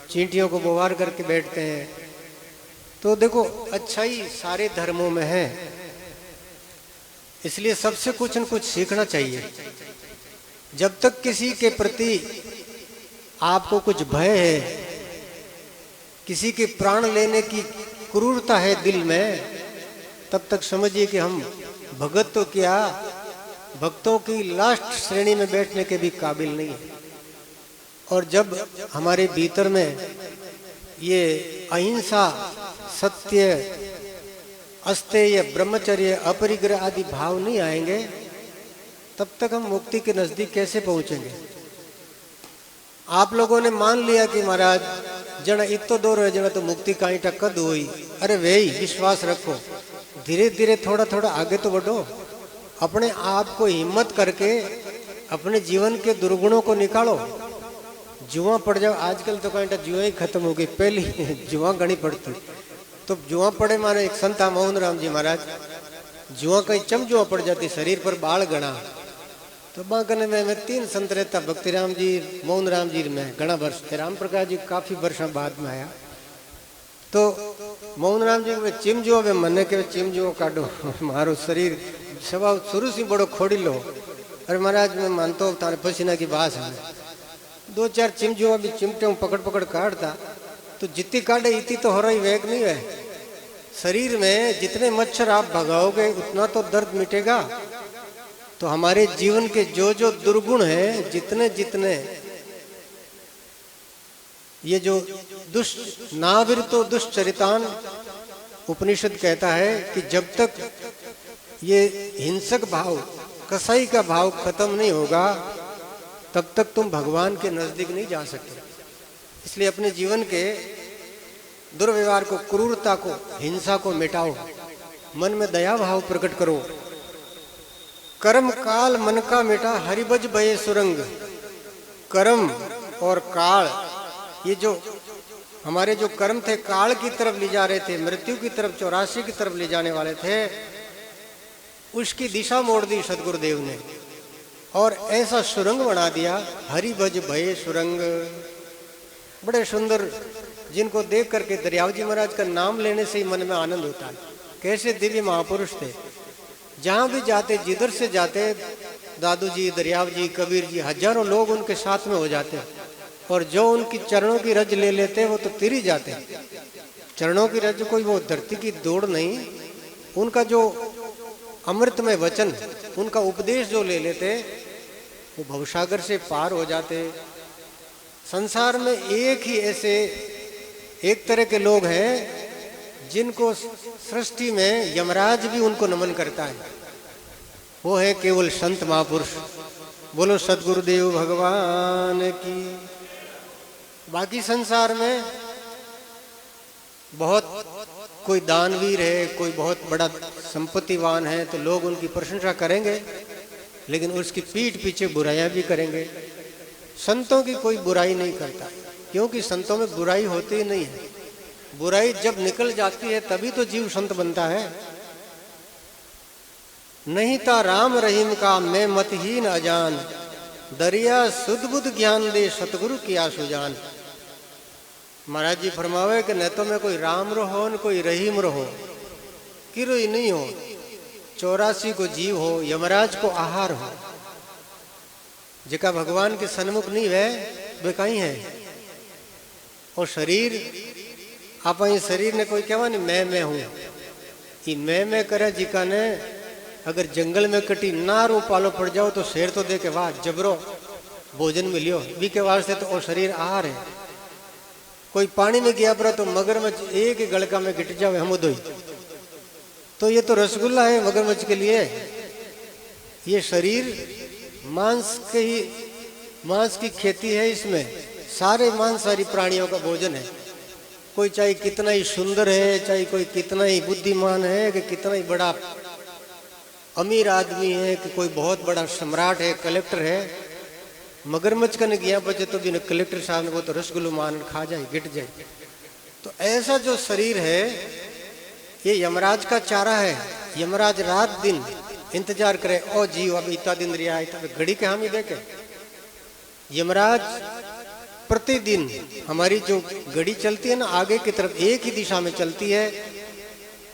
चींटियों को बोवार करके बैठते हैं। तो देखो अच्छाई सारे धर्मों में है, इसलिए सबसे कुछ न कुछ सीखना चाहिए। जब तक किसी के प्रति आपको कुछ भय है, किसी के प्राण लेने की क्रूरता है दिल में, तब तक समझिए कि हम भगत तो क्या, भक्तों की लास्ट श्रेणी में बैठने के भी काबिल नहीं है। और जब हमारे भीतर में ये अहिंसा, सत्य, अस्तेय, ब्रह्मचर्य, अपरिग्रह आदि भाव नहीं आएंगे, तब तक हम मुक्ति के नजदीक कैसे पहुंचेंगे? आप लोगों ने मान लिया कि महाराज जन इतो दूर है, जन तो मुक्ति काई टक्कद हुई। अरे वही विश्वास रखो, धीरे धीरे थोड़ा थोड़ा आगे तो बढ़ो। अपने आप को हिम्मत करके अपने जीवन के दुर्गुणों को निकालो। जुआ पड़ जाओ, आजकल तो कहीं जुआ ही खत्म हो गई, पहले जुआ गणी पड़ती। तो जुआ पड़े मारे एक संत मोहन राम जी महाराज, जुआ कहीं चम जुआ पड़ जाती, शरीर पर बाल गणा, तो बांकने में 3 संत रहता, भक्ति राम जी, मोहन राम जी में घना वर्ष थे। राम प्रकाश जी काफी वर्षों बाद में आया। तो मोहन राम जी के चिमजो वे मने के चिमजो काटो मारो शरीर स्वभाव शुरू से बड़ो खोड़ी लो। अरे महाराज मैं मानता हूँ तारे पसीना की बात है। 2-4 चिमजो अभी चिमटे पकड़ पकड़ काटता तो जितनी काटे इतनी तो हो रही वेग नहीं है। शरीर में जितने मच्छर आप भगाओगे उतना तो दर्द मिटेगा। तो हमारे जीवन के जो जो दुर्गुण हैं, जितने जितने ये जो दुष्ट नाविरतो दुष्चरितान उपनिषद कहता है कि जब तक ये हिंसक भाव, कसाई का भाव खत्म नहीं होगा तब तक तुम भगवान के नजदीक नहीं जा सकते। इसलिए अपने जीवन के दुर्व्यवहार को, क्रूरता को, हिंसा को मिटाओ, मन में दया भाव प्रकट करो। कर्म काल मन का मिटा हरिभज भये सुरंग। कर्म और काल, ये जो हमारे जो कर्म थे काल की तरफ ले जा रहे थे, मृत्यु की तरफ, 84 की तरफ ले जाने वाले थे, उसकी दिशा मोड़ दी सदगुरुदेव ने और ऐसा सुरंग बना दिया, हरिभज भये सुरंग। बड़े सुंदर, जिनको देख करके दरियाव जी महाराज का नाम लेने से ही मन में आनंद होता है। कैसे दिव्य महापुरुष थे। जहां भी जाते, जिधर से जाते, दादू जी, दरियाव जी, कबीर जी, हजारों लोग उनके साथ में हो जाते और जो उनकी चरणों की रज ले लेते वो तो तिर ही जाते। चरणों की रज कोई वो धरती की दौड़ नहीं, उनका जो अमृतमय वचन, उनका उपदेश जो ले लेते वो भवसागर से पार हो जाते। संसार में एक ही ऐसे एक तरह के लोग हैं जिनको सृष्टि में यमराज भी उनको नमन करता है, वो है केवल संत महापुरुष। बोलो सदगुरुदेव भगवान की। बाकी संसार में बहुत कोई दानवीर है, कोई बहुत बड़ा संपत्तिवान है तो लोग उनकी प्रशंसा करेंगे, लेकिन उसकी पीठ पीछे बुराइयां भी करेंगे। संतों की कोई बुराई नहीं करता, क्योंकि संतों में बुराई होती ही नहीं है। बुराई जब निकल जाती है तभी तो जीव संत बनता है। नहीं था राम रहीम का मैं मतहीन अजान, दरिया सुध बुध ज्ञान दे सतगुरु किया सुजान। महाराज जी फरमावे कि न तो मैं कोई राम रहो न कोई रहीम रहो, किरोई नहीं हो, 84 को जीव हो, यमराज को आहार हो। जिका भगवान के सन्मुख नहीं है वे कहीं है। और शरीर, आप ये शरीर ने कोई कहवा नहीं मैं हूं, ये मैं करे जिका ने अगर जंगल में कटी नारू पालो पड़ जाओ तो शेर तो दे के वाह जबरो भोजन मिलियो, बी के वास्ते तो और शरीर आहार है। कोई पानी में गया पर तो मगरमच्छ एक ही गड़का में गिट जावे हम दो, तो ये तो रसगुल्ला है मगरमच्छ के लिए। ये शरीर मांस की खेती है, इसमें सारे मांसाहारी प्राणियों का भोजन है। कोई चाहे कितना ही सुंदर है, चाहे कोई कितना ही बुद्धिमान है, कि कितना ही बड़ा अमीर आदमी है, कि कोई बहुत बड़ा सम्राट है, कलेक्टर है, मगरमच्छ का गया बचे तो भी कलेक्टर साहब ने वो तो रसगुल्लो मान खा जाए, गिट जाए। तो ऐसा जो शरीर है ये यमराज का चारा है। यमराज रात दिन इंतजार करे, ओ जीव अब इतना दिन रिया है, घड़ी के हामी देखे। यमराज प्रतिदिन हमारी जो घड़ी चलती है ना आगे की तरफ एक ही दिशा में चलती है,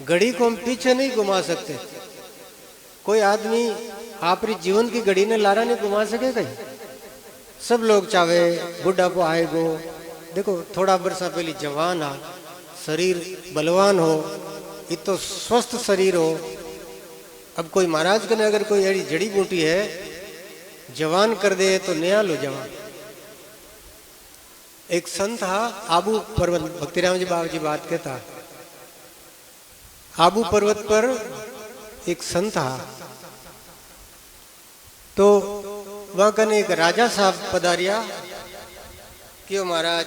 घड़ी को हम पीछे नहीं घुमा सकते। कोई आदमी आपरी जीवन की घड़ी ने लारा नहीं घुमा सकेगा। सब लोग चाहे बुढ़ा को आएगो, देखो थोड़ा वर्षा पहले जवान आ, शरीर बलवान हो, इतो स्वस्थ शरीर हो। अब कोई महाराज कने अगर कोई ऐसी जड़ी बूटी है जवान कर दे तो नया लो जवान। एक संत था आबू पर्वत, भक्तिराम जी बाबा जी बात कहता, आबू पर्वत पर एक संत था, तो वहां कने एक राजा साहब पधारिया। क्यों महाराज,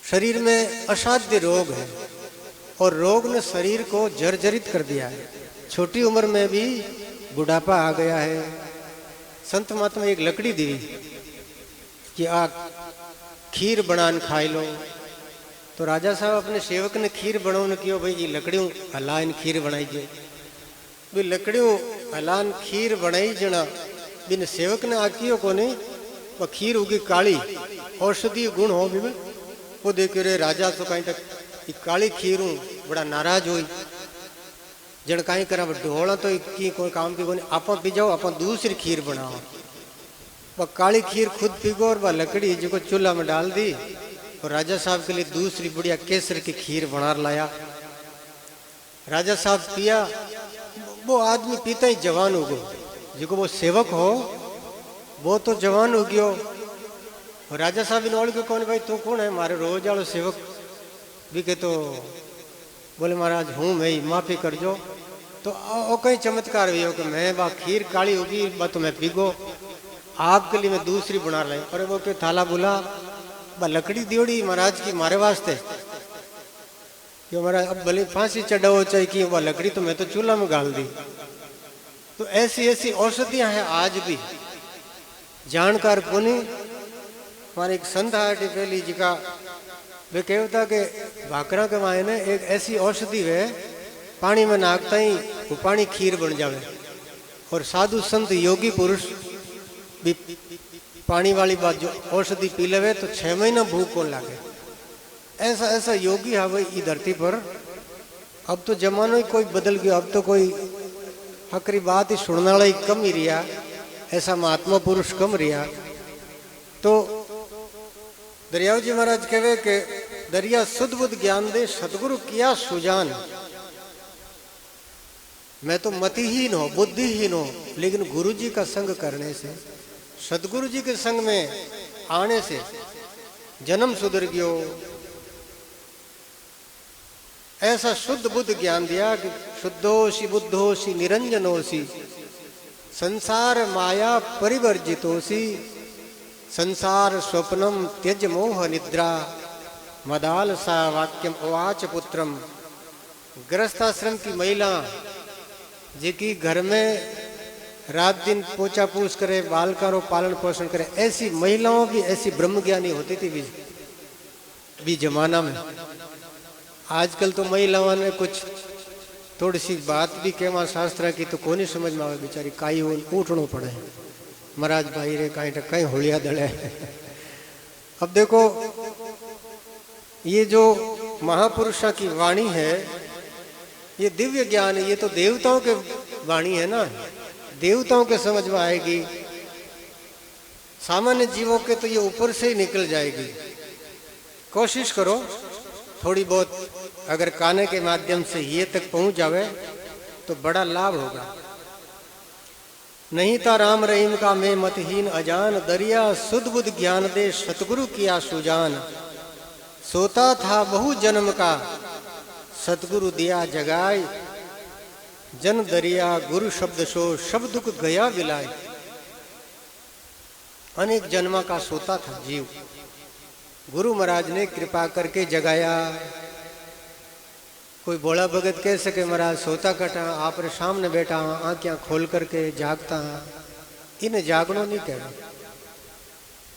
शरीर में असाध्य रोग है और रोग ने शरीर को जर्जरित कर दिया है। छोटी उम्र में भी बुढ़ापा आ गया है। संत महात्मा एक लकड़ी दी कि आ खीर बनान खाई लो। तो राजा साहब अपने सेवक ने खीर बनाने कियो, भाई ये लकड़ियों हला इन खीर बनाई जाए। भी लकड़ियों हलान खीर बनाई जना बिन सेवक ने आकियो कोनी वह खीर उगी काली औषधीय गुण हो भी वो देख रे राजा तो कहीं तक काली खीर हूँ बड़ा नाराज हुई जन कहीं करा ढोला तो की कोई काम की कोनी आप पी जाओ आप दूसरी खीर बनाओ वह काली खीर खुद पीगो और वह लकड़ी जो चूल्हा में डाल दी और राजा साहब के लिए दूसरी बढ़िया केसर की खीर बना लाया। राजा साहब पिया, वो आदमी पीता ही जवान हो गयो, जिको वो सेवक हो वो तो जवान हो गयो। और राजा साहब इन ओढ़ के कौन भाई तू कौन है, मारे रोज आलो सेवक भी के तो बोले महाराज हूँ मैं ही माफी कर जो। तो ओ कहीं चमत्कार हुई हो कि मैं बा खीर काली होगी बा तो मैं पीगो, आपके लिए मैं दूसरी बना लाई। अरे वो के थाला बुला बा लकड़ी दियोड़ी महाराज की मारे वास्ते क्यों महाराज अब भले फांसी चढ़ाओ चाहे कि वह लकड़ी तो मैं तो चूल्हा में गाल दी। तो ऐसी ऐसी औषधियां हैं आज भी जानकार कोनी। हमारे एक संत आटी पहली जी का वे कहता कि भाकरा के मायने एक ऐसी औषधि है पानी में नाकता ही वो पानी खीर बन जावे। और साधु संत योगी पुरुष भी पानी वाली बात जो औषधि पी लेवे तो 6 महीना भूख को लागे। ऐसा ऐसा योगी है भाई ये धरती पर। अब तो जमानो ही कोई बदल गया, अब तो कोई हकरी बात ही सुनने वाला ही कम ही रिया, ऐसा महात्मा पुरुष कम रिया। तो दरियाव जी महाराज कहे कि दरिया सुध बुद्ध ज्ञान दे सतगुरु किया सुजान। मैं तो मतिहीन हो बुद्धिहीन हो, लेकिन गुरु जी का संग करने से सतगुरु जी के संग में आने से जन्म सुधर गयो। ऐसा शुद्ध बुद्ध ज्ञान दिया कि शुद्धोसी बुद्धोसी निरंजनोसी संसार माया परिवर्जितोसी संसार स्वप्नम त्यज मोह निद्रा मदाल सा वाक्यम उवाच पुत्रम। गृहस्थाश्रम की महिला जिनकी घर में रात दिन पोछा पूछ करे, बालकारों पालन पोषण करे, ऐसी महिलाओं भी ऐसी ब्रह्मज्ञानी होती थी भी जमाना में। आजकल तो महिलाओं ने कुछ थोड़ी सी बात भी कहवा शास्त्र की तो कोनी समझ में आवे, बेचारी काई उठनो पड़े महाराज भाई रे कहीं होलिया दड़े। अब देखो ये जो महापुरुषों की वाणी है ये दिव्य ज्ञान है, ये तो देवताओं के वाणी है ना, देवताओं के समझ में आएगी। सामान्य जीवों के तो ये ऊपर से ही निकल जाएगी। कोशिश करो थोड़ी बहुत अगर काने के माध्यम से ये तक पहुंच जावे तो बड़ा लाभ होगा। नहीं था राम रहीम का मैं मतहीन अजान, दरिया सुध बुद्ध ज्ञान दे सतगुरु किया सुजान। सोता था बहु जन्म का सतगुरु दिया जगाए, जन दरिया गुरु शब्द सो शब्द दुख गया विलाय। अनेक जन्म का सोता था जीव, गुरु महाराज ने कृपा करके जगाया। कोई बोला भगत कह सके महाराज सोता कटा आप रे सामने बैठा आंखें खोल करके जागता, इन्हें जागनो नहीं कहना।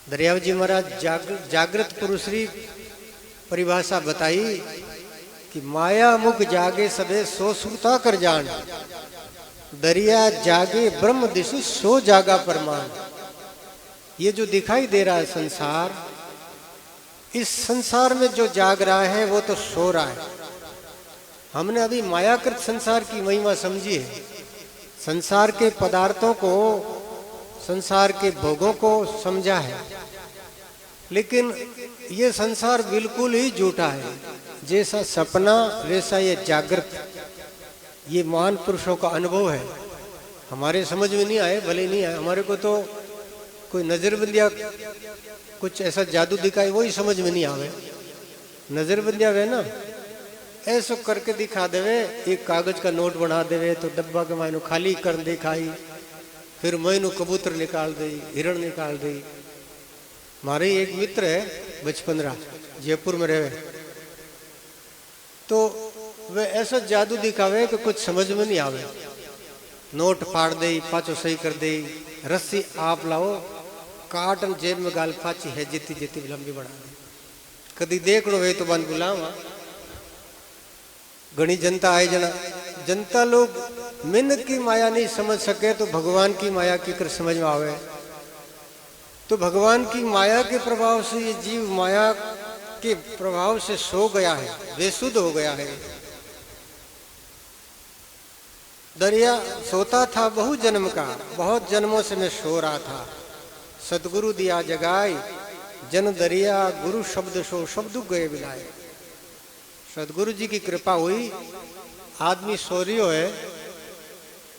दरियाव जी महाराज जागृत पुरुष की परिभाषा बताई कि माया मुख जागे सबे सो सूता कर जान, दरिया जागे ब्रह्म दिशु सो जागा परमान। ये जो दिखाई दे रहा है संसार, इस संसार में जो जाग रहा है वो तो सो रहा है। हमने अभी मायाकृत संसार की महिमा समझी है, संसार के पदार्थों को संसार के भोगों को समझा है, लेकिन ये संसार बिल्कुल ही झूठा है। जैसा सपना वैसा ये जागृत, ये महान पुरुषों का अनुभव है। हमारे समझ में नहीं आए, भले नहीं आए, हमारे को तो कोई नजरबंदिया कुछ ऐसा जादू दिखाए वही समझ में नहीं आवे। नजरबंदिया वे ना ऐसा करके दिखा देवे, एक कागज का नोट बना देवे तो डब्बा के मायनो खाली कर दिखाई, फिर मैनू कबूतर निकाल दे, हिरण निकाल दे। हमारे एक मित्र है बचपन रहा जयपुर में रहे, तो वे ऐसा जादू दिखावे कि कुछ समझ में नहीं आवे। नोट फाड़ दे, पाचो सही कर दे, रस्सी आप लाओ काटन जेब में गाल फाची है जितनी जितनी लंबी बढ़ा दे। कभी देख लो वे तो बन बुलावा, घनी जनता आए जना जनता लोग मिन्न की माया नहीं समझ सके तो भगवान की माया की कर समझ में आवे। तो भगवान की माया के प्रभाव से ये जीव माया के प्रभाव से सो गया है, बेसुध हो गया है। दरिया सोता था बहु जन्म का, बहुत जन्मों से मैं सो रहा था। सतगुरु दिया जगाई जन दरिया, गुरु शब्द सो शब्द गए बिलाए। सतगुरु जी की कृपा हुई, आदमी सो रियो है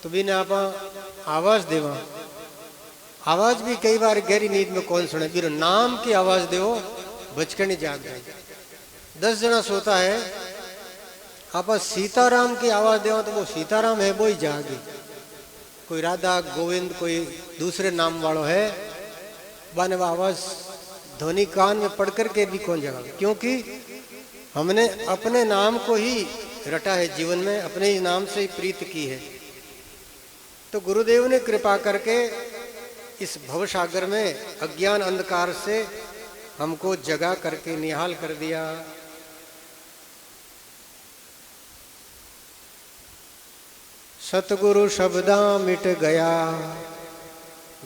तो बिना आप आवाज देवा, आवाज भी कई बार गहरी नींद में कौन सुने, बिना नाम की आवाज देवो बचके नहीं जाग जाए। 10 जना सोता है, आप सीताराम की आवाज देवा तो वो सीताराम है वो ही जागे। कोई राधा गोविंद कोई दूसरे नाम वालों है, बाने वो आवाज ध्वनि कान में पढ़ करके भी कौन जगा, क्योंकि हमने अपने नाम को ही रटा है जीवन में, अपने ही नाम से ही प्रीत की है। तो गुरुदेव ने कृपा करके इस भवसागर में अज्ञान अंधकार से हमको जगा करके निहाल कर दिया। सतगुरु शब्दा मिट गया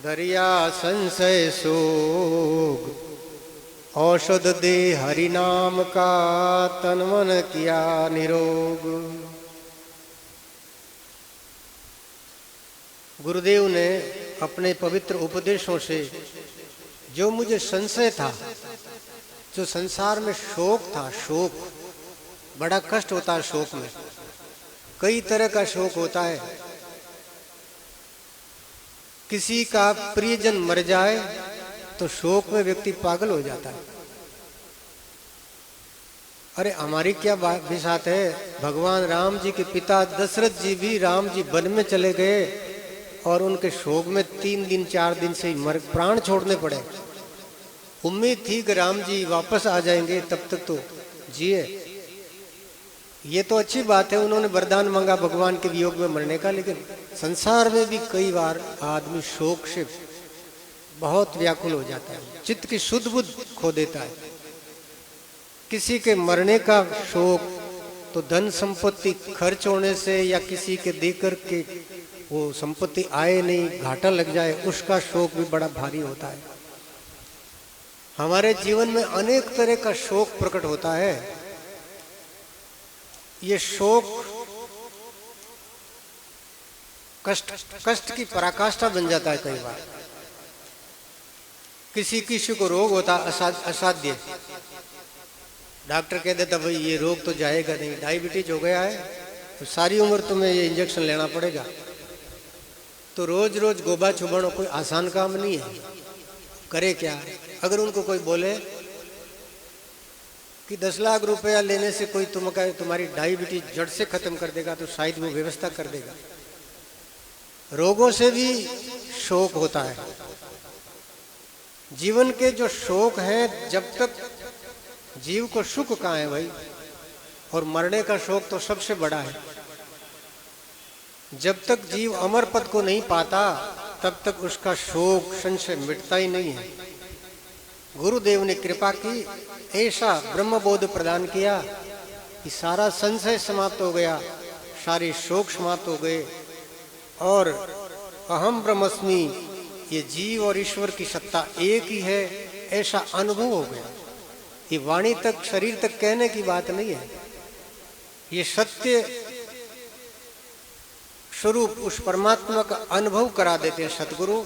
दरिया संशय सोग, औषध दे हरि नाम का तन मन किया निरोग। गुरुदेव ने अपने पवित्र उपदेशों से जो मुझे संशय था, जो संसार में शोक था, शोक बड़ा कष्ट होता है, शोक में कई तरह का शोक होता है। किसी का प्रियजन मर जाए तो शोक में व्यक्ति पागल हो जाता है। अरे हमारी क्या बात है, भगवान राम जी के पिता दशरथ जी भी, राम जी वन में चले गए और उनके शोक में 3 दिन 4 दिन से ही प्राण छोड़ने पड़े। उम्मीद थी कि राम जी वापस आ जाएंगे, तब तक तो जिए। ये तो अच्छी बात है, उन्होंने वरदान मांगा भगवान के वियोग में मरने का, लेकिन संसार में भी कई बार आदमी शोक से बहुत व्याकुल हो जाता है, चित्त की शुद्ध बुद्ध खो देता है। किसी के मरने का शोक तो धन संपत्ति खर्च होने से या किसी के देकर के वो संपत्ति आए नहीं, घाटा लग जाए, उसका शोक भी बड़ा भारी होता है। हमारे जीवन में अनेक तरह का शोक प्रकट होता है। ये शोक कष्ट की पराकाष्ठा बन जाता है। कई बार किसी को रोग होता असाध्य, डॉक्टर कह देता भाई ये रोग तो जाएगा नहीं, डायबिटीज हो गया है तो सारी उम्र तुम्हें ये इंजेक्शन लेना पड़ेगा। तो रोज रोज गोबा चुबाना कोई आसान काम नहीं है, करे क्या। अगर उनको कोई बोले कि 10 लाख रुपया लेने से कोई तुम्हारी डायबिटीज जड़ से खत्म कर देगा, तो शायद वो व्यवस्था कर देगा। रोगों से भी शोक होता है। जीवन के जो शोक हैं, जब तक जीव को सुख कहाँ है भाई, और मरने का शोक तो सबसे बड़ा है। जब तक जीव अमर पद को नहीं पाता तब तक उसका शोक संशय मिटता ही नहीं है। गुरुदेव ने कृपा की, ऐसा ब्रह्मबोध प्रदान किया कि सारा संशय समाप्त हो गया, सारे शोक समाप्त हो गए, और अहम ब्रह्मस्मि, ये जीव और ईश्वर की सत्ता एक ही है, ऐसा अनुभव हो गया। ये वाणी तक शरीर तक कहने की बात नहीं है, ये सत्य स्वरूप उस परमात्मा का अनुभव करा देते हैं सतगुरु।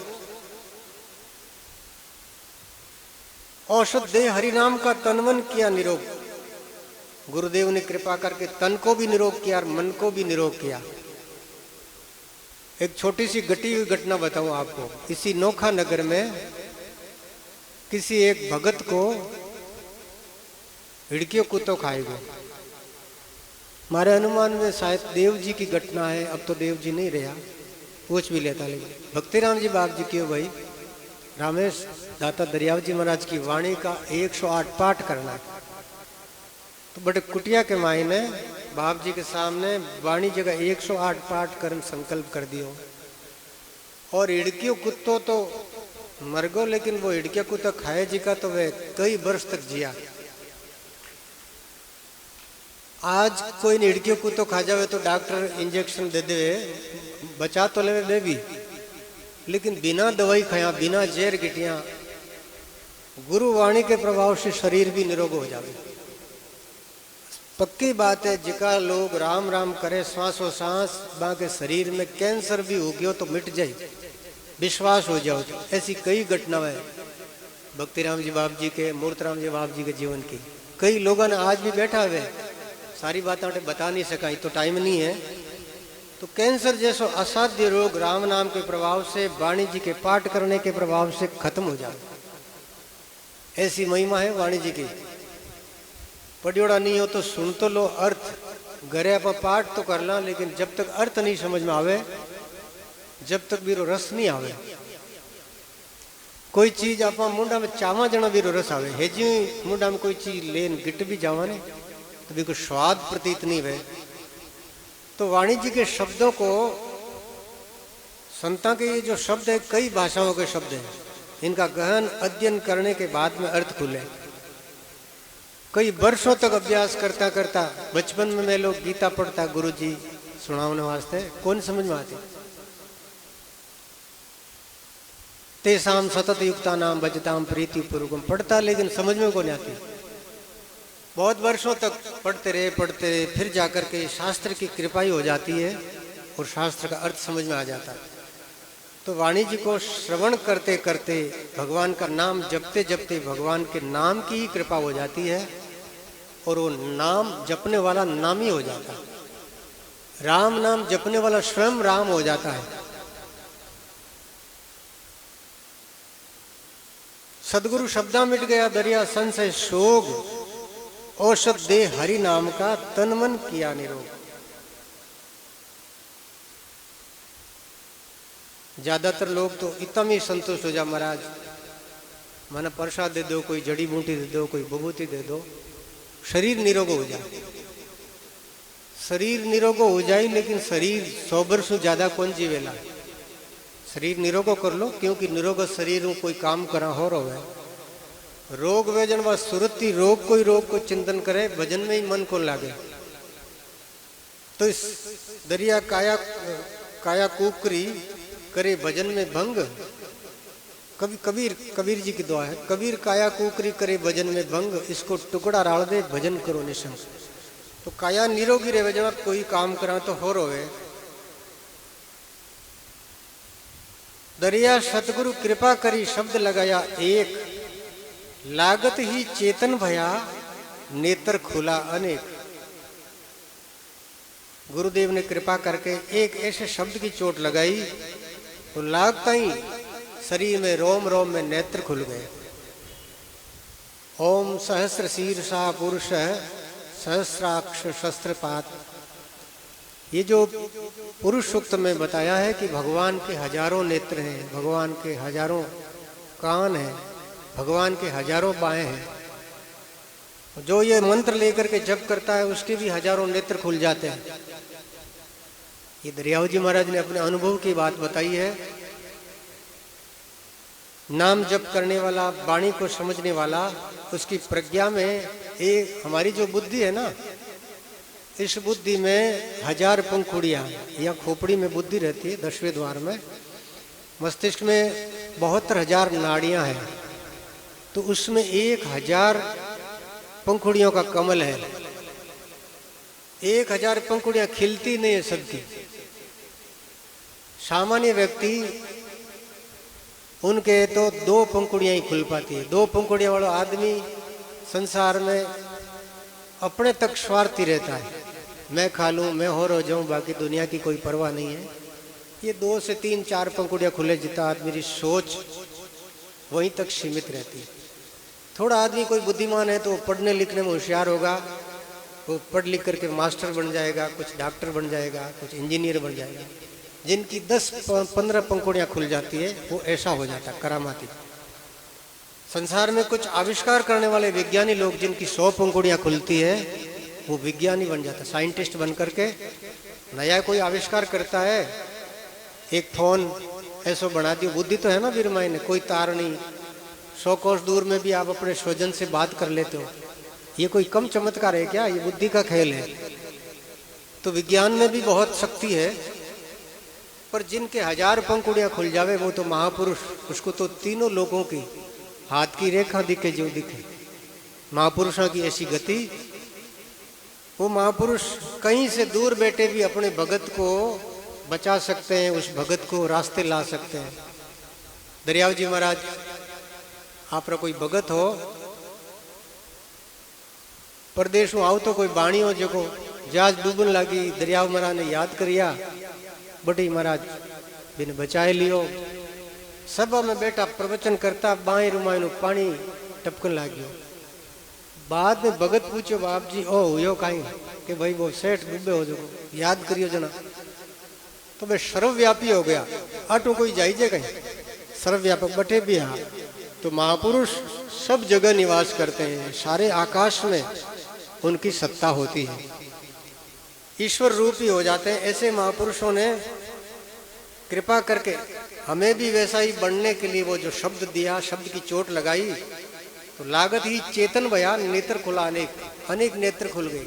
औषध दे हरि नाम का तनवन किया निरोग। गुरुदेव ने कृपा करके तन को भी निरोग किया और मन को भी निरोग किया। एक छोटी सी घटी हुई घटना बताऊं आपको। इसी नोखा नगर में किसी एक भगत को हिड़कियों कुत्तों खाए गए। हमारे अनुमान में शायद देव जी की घटना है, अब तो देव जी नहीं रहा, पूछ भी लेता। लेकिन भक्तिराम जी बाप जी क्यों भाई, रामेश दाता दरियाव जी महाराज की वाणी का 108 पाठ करना है। तो बड़े कुटिया के मायने बाप जी के सामने वाणी जगह 108 पाठ कर संकल्प कर दियो। और हिड़कियों कुत्तों तो मर गो, लेकिन वो हिड़किया कुत्ता खाए जी का तो वह कई वर्ष तक जिया। आज कोई निड़कियों को तो खा जावे तो डॉक्टर इंजेक्शन दे दे, बचा तो ले दे भी, लेकिन बिना दवाई खाया बिना जहर गिटिया गुरुवाणी के प्रभाव से शरीर भी निरोग हो जावे। पक्की बात है, जिका लोग राम राम करे श्वासों सांस बाके शरीर में कैंसर भी हो गयो तो मिट जाए, विश्वास हो जाओ। तो ऐसी कई घटनाएं भक्तिराम जी बाप जी के, मूर्तराम जी बाप जी के जीवन की। कई लोगों ने आज भी बैठा हुए, सारी बातें बता नहीं सका, तो टाइम नहीं है। तो कैंसर जैसा असाध्य रोग राम नाम के प्रभाव से, वाणी जी के पाठ करने के प्रभाव से खत्म हो जाए। ऐसी महिमा है वाणी जी की। पढ़ियोड़ा नहीं हो तो सुन तो लो अर्थ, घरे आप पाठ तो कर ला, लेकिन जब तक अर्थ नहीं समझ में आवे, जब तक भी रस नहीं आवे। कोई चीज आप मुंडा में चावा जना भी रस आवे, हेजी मुंडा में कोई चीज लेन गिट भी जावा ने तो भी कोई स्वाद प्रतीत नहीं हुए। तो वाणी जी के शब्दों को, संता के ये जो शब्द है कई भाषाओं के शब्द हैं, इनका गहन अध्ययन करने के बाद में अर्थ खुले। कई वर्षों तक अभ्यास करता करता, बचपन में मैं लोग गीता पढ़ता गुरु जी सुनाने वास्ते, कौन समझ में आती। तेसाम सतत युक्ता नाम भजताम प्रीति पूर्वकम पढ़ता, लेकिन समझ में कौन आती। बहुत वर्षों तक पढ़ते रहे, फिर जाकर के शास्त्र की कृपा ही हो जाती है और शास्त्र का अर्थ समझ में आ जाता है। तो वाणी जी को श्रवण करते करते, भगवान का नाम जपते जपते भगवान के नाम की ही कृपा हो जाती है और वो नाम जपने वाला नाम ही हो जाता है। राम नाम जपने वाला स्वयं राम हो जाता है। सदगुरु शब्दा मिट गया दरिया संशय शोग, औषध दे हरि नाम का तन मन किया निरोग। ज्यादातर लोग तो इतना ही संतुष्ट हो जा, महाराज माना प्रसाद दे दो, कोई जड़ी बूटी दे दो, कोई विभूति दे दो, शरीर निरोग हो जाए। शरीर निरोग हो जाए, लेकिन शरीर 100 वर्ष ज्यादा कौन जीवेला। शरीर निरोग कर लो, क्योंकि निरोग शरीर में कोई काम करा हो रहा है। रोग वेजन व सुरती रोग, कोई रोग को चिंतन करे, भजन में ही मन को लागे। तो इस दरिया काया कुकरी करे भजन में भंग। कबीर जी की दुआ है, कबीर काया कुकरी करे भजन में भंग, इसको टुकड़ा राल दे भजन करो निशंक। तो काया निरोगी रहे, जब कोई काम करा तो हो रोवे। दरिया सतगुरु कृपा करी शब्द लगाया एक, लागत ही चेतन भया नेत्र खुला अनेक। गुरुदेव ने कृपा करके एक ऐसे शब्द की चोट लगाई तो लागता ही शरीर में रोम रोम में नेत्र खुल गए। ओम सहस्र शीर्षा पुरुष सहस्राक्ष शस्त्रपात। ये जो पुरुष सूक्त में बताया है कि भगवान के हजारों नेत्र हैं, भगवान के हजारों कान हैं, भगवान के हजारों बाएं हैं। जो ये मंत्र लेकर के जप करता है उसके भी हजारों नेत्र खुल जाते हैं। ये दरियाव जी महाराज ने अपने अनुभव की बात बताई है। नाम जप करने वाला, वाणी को समझने वाला, उसकी प्रज्ञा में एक हमारी जो बुद्धि है ना, इस बुद्धि में 1000 पंखुड़ियां या खोपड़ी में बुद्धि रहती है, 10वें द्वार में। मस्तिष्क में 72,000 नाड़ियां हैं, तो उसमें 1000 पंखुड़ियों का कमल है। 1000 पंखुड़ियां खिलती नहीं है सबकी। सामान्य व्यक्ति उनके तो 2 पंखुड़ियां ही खुल पाती है। 2 पंखुड़ियां वाला आदमी संसार में अपने तक स्वार्थी रहता है, मैं खा लूं, मैं हो रो जाऊं, बाकी दुनिया की कोई परवाह नहीं है। ये 2 से 3 4 पंखुड़ियां खुले जितना आदमी की सोच वहीं तक सीमित रहती है। थोड़ा आदमी कोई बुद्धिमान है तो वो पढ़ने लिखने में होशियार होगा, वो पढ़ लिख करके मास्टर बन जाएगा, कुछ डॉक्टर बन जाएगा, कुछ इंजीनियर बन जाएगा। जिनकी 10-15 पंखुड़ियां खुल जाती है वो ऐसा हो जाता है, करामाती। संसार में कुछ आविष्कार करने वाले विज्ञानी लोग जिनकी 100 पंखुड़ियां खुलती है वो विज्ञानी बन जाता है, साइंटिस्ट बन करके नया कोई आविष्कार करता है। एक फोन ऐसा बना दिया, बुद्धि तो है ना बीरमाई ने, कोई तार नहीं, 100 कोस दूर में भी आप अपने स्वजन से बात कर लेते हो। ये कोई कम चमत्कार है क्या? ये बुद्धि का खेल है। तो विज्ञान में भी बहुत शक्ति है, पर जिनके 1000 पंखुड़ियां खुल जावे वो तो महापुरुष, उसको तो तीनों लोगों की हाथ की रेखा दिखे जो दिखे। महापुरुषों की ऐसी गति, वो महापुरुष कहीं से दूर बैठे भी अपने भगत को बचा सकते हैं, उस भगत को रास्ते ला सकते हैं। दरियाव जी महाराज आपरा कोई भगत हो, परदेश में आओ तो कोई बाणी हो जो जहाज डूबन लगी, दरियाव महाराज ने याद करिया, बड़ी महाराज बिन बचाए लियो। सभा में बैठा प्रवचन करता, बाएं रुमायनु पानी टपकन लाग्यो। बाद में भगत पूछो, बाप जी ओ हुयो काई कि भाई वो सेठ डूबे हो जो याद करियो जना। तो मैं सर्वव्यापी हो गया, अटू कोई जाइजे कहीं, सर्वव्यापक बटे भी हाँ। तो महापुरुष सब जगह निवास करते हैं, सारे आकाश में उनकी सत्ता होती है, ईश्वर रूप ही हो जाते हैं। ऐसे महापुरुषों ने कृपा करके हमें भी वैसा ही बनने के लिए वो जो शब्द दिया, शब्द की चोट लगाई तो लागत ही चेतन भया, नेत्र खुला, अनेक नेत्र खुल गई।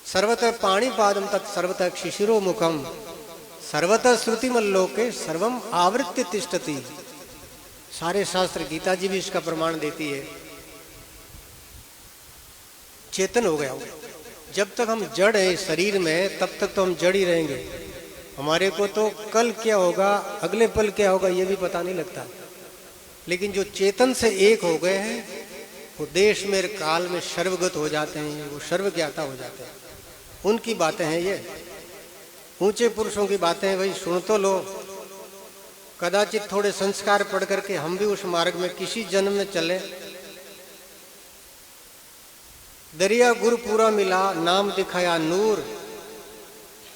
सर्वतः पाणी पादम तत् सर्वतः शिशिरो मुखम सर्वतः श्रुतिमल्लोके सर्वम आवृत्य तिष्ठति। सारे शास्त्र, गीता जी भी इसका प्रमाण देती है। चेतन हो गया। जब तक हम जड़ है शरीर में, तब तक तो हम जड़ ही रहेंगे। हमारे को तो कल क्या होगा, अगले पल क्या होगा, ये भी पता नहीं लगता। लेकिन जो चेतन से एक हो गए हैं वो देश में काल में सर्वगत हो जाते हैं, वो सर्वज्ञाता हो जाते हैं। उनकी बातें हैं ये, ऊंचे पुरुषों की बातें हैं। भाई सुन तो लो, कदाचित थोड़े संस्कार पढ़ करके हम भी उस मार्ग में किसी जन्म में चले। दरिया गुरु पूरा मिला, नाम दिखाया नूर,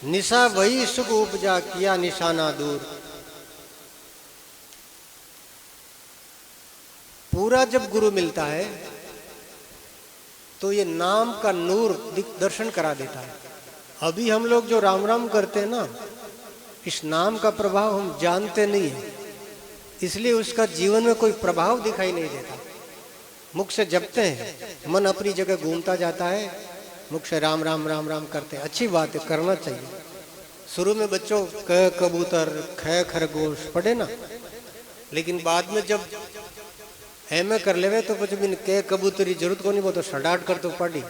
निशा वही सुख उपजा किया निशाना दूर। पूरा जब गुरु मिलता है तो ये नाम का नूर दर्शन करा देता है। अभी हम लोग जो राम राम करते हैं ना, इस नाम का प्रभाव हम जानते नहीं है, इसलिए उसका जीवन में कोई प्रभाव दिखाई नहीं देता। मुख से जपते हैं, मन अपनी जगह घूमता जाता है, मुख से राम राम राम राम करते हैं। अच्छी बात है, करना चाहिए। शुरू में बच्चों क कबूतर ख खरगोश पढ़े ना, लेकिन बाद में जब एम कर लेवे तो कुछ भी के कबूतरी जरूरत को नहीं, वो तो सडाट कर तो पढ़ी।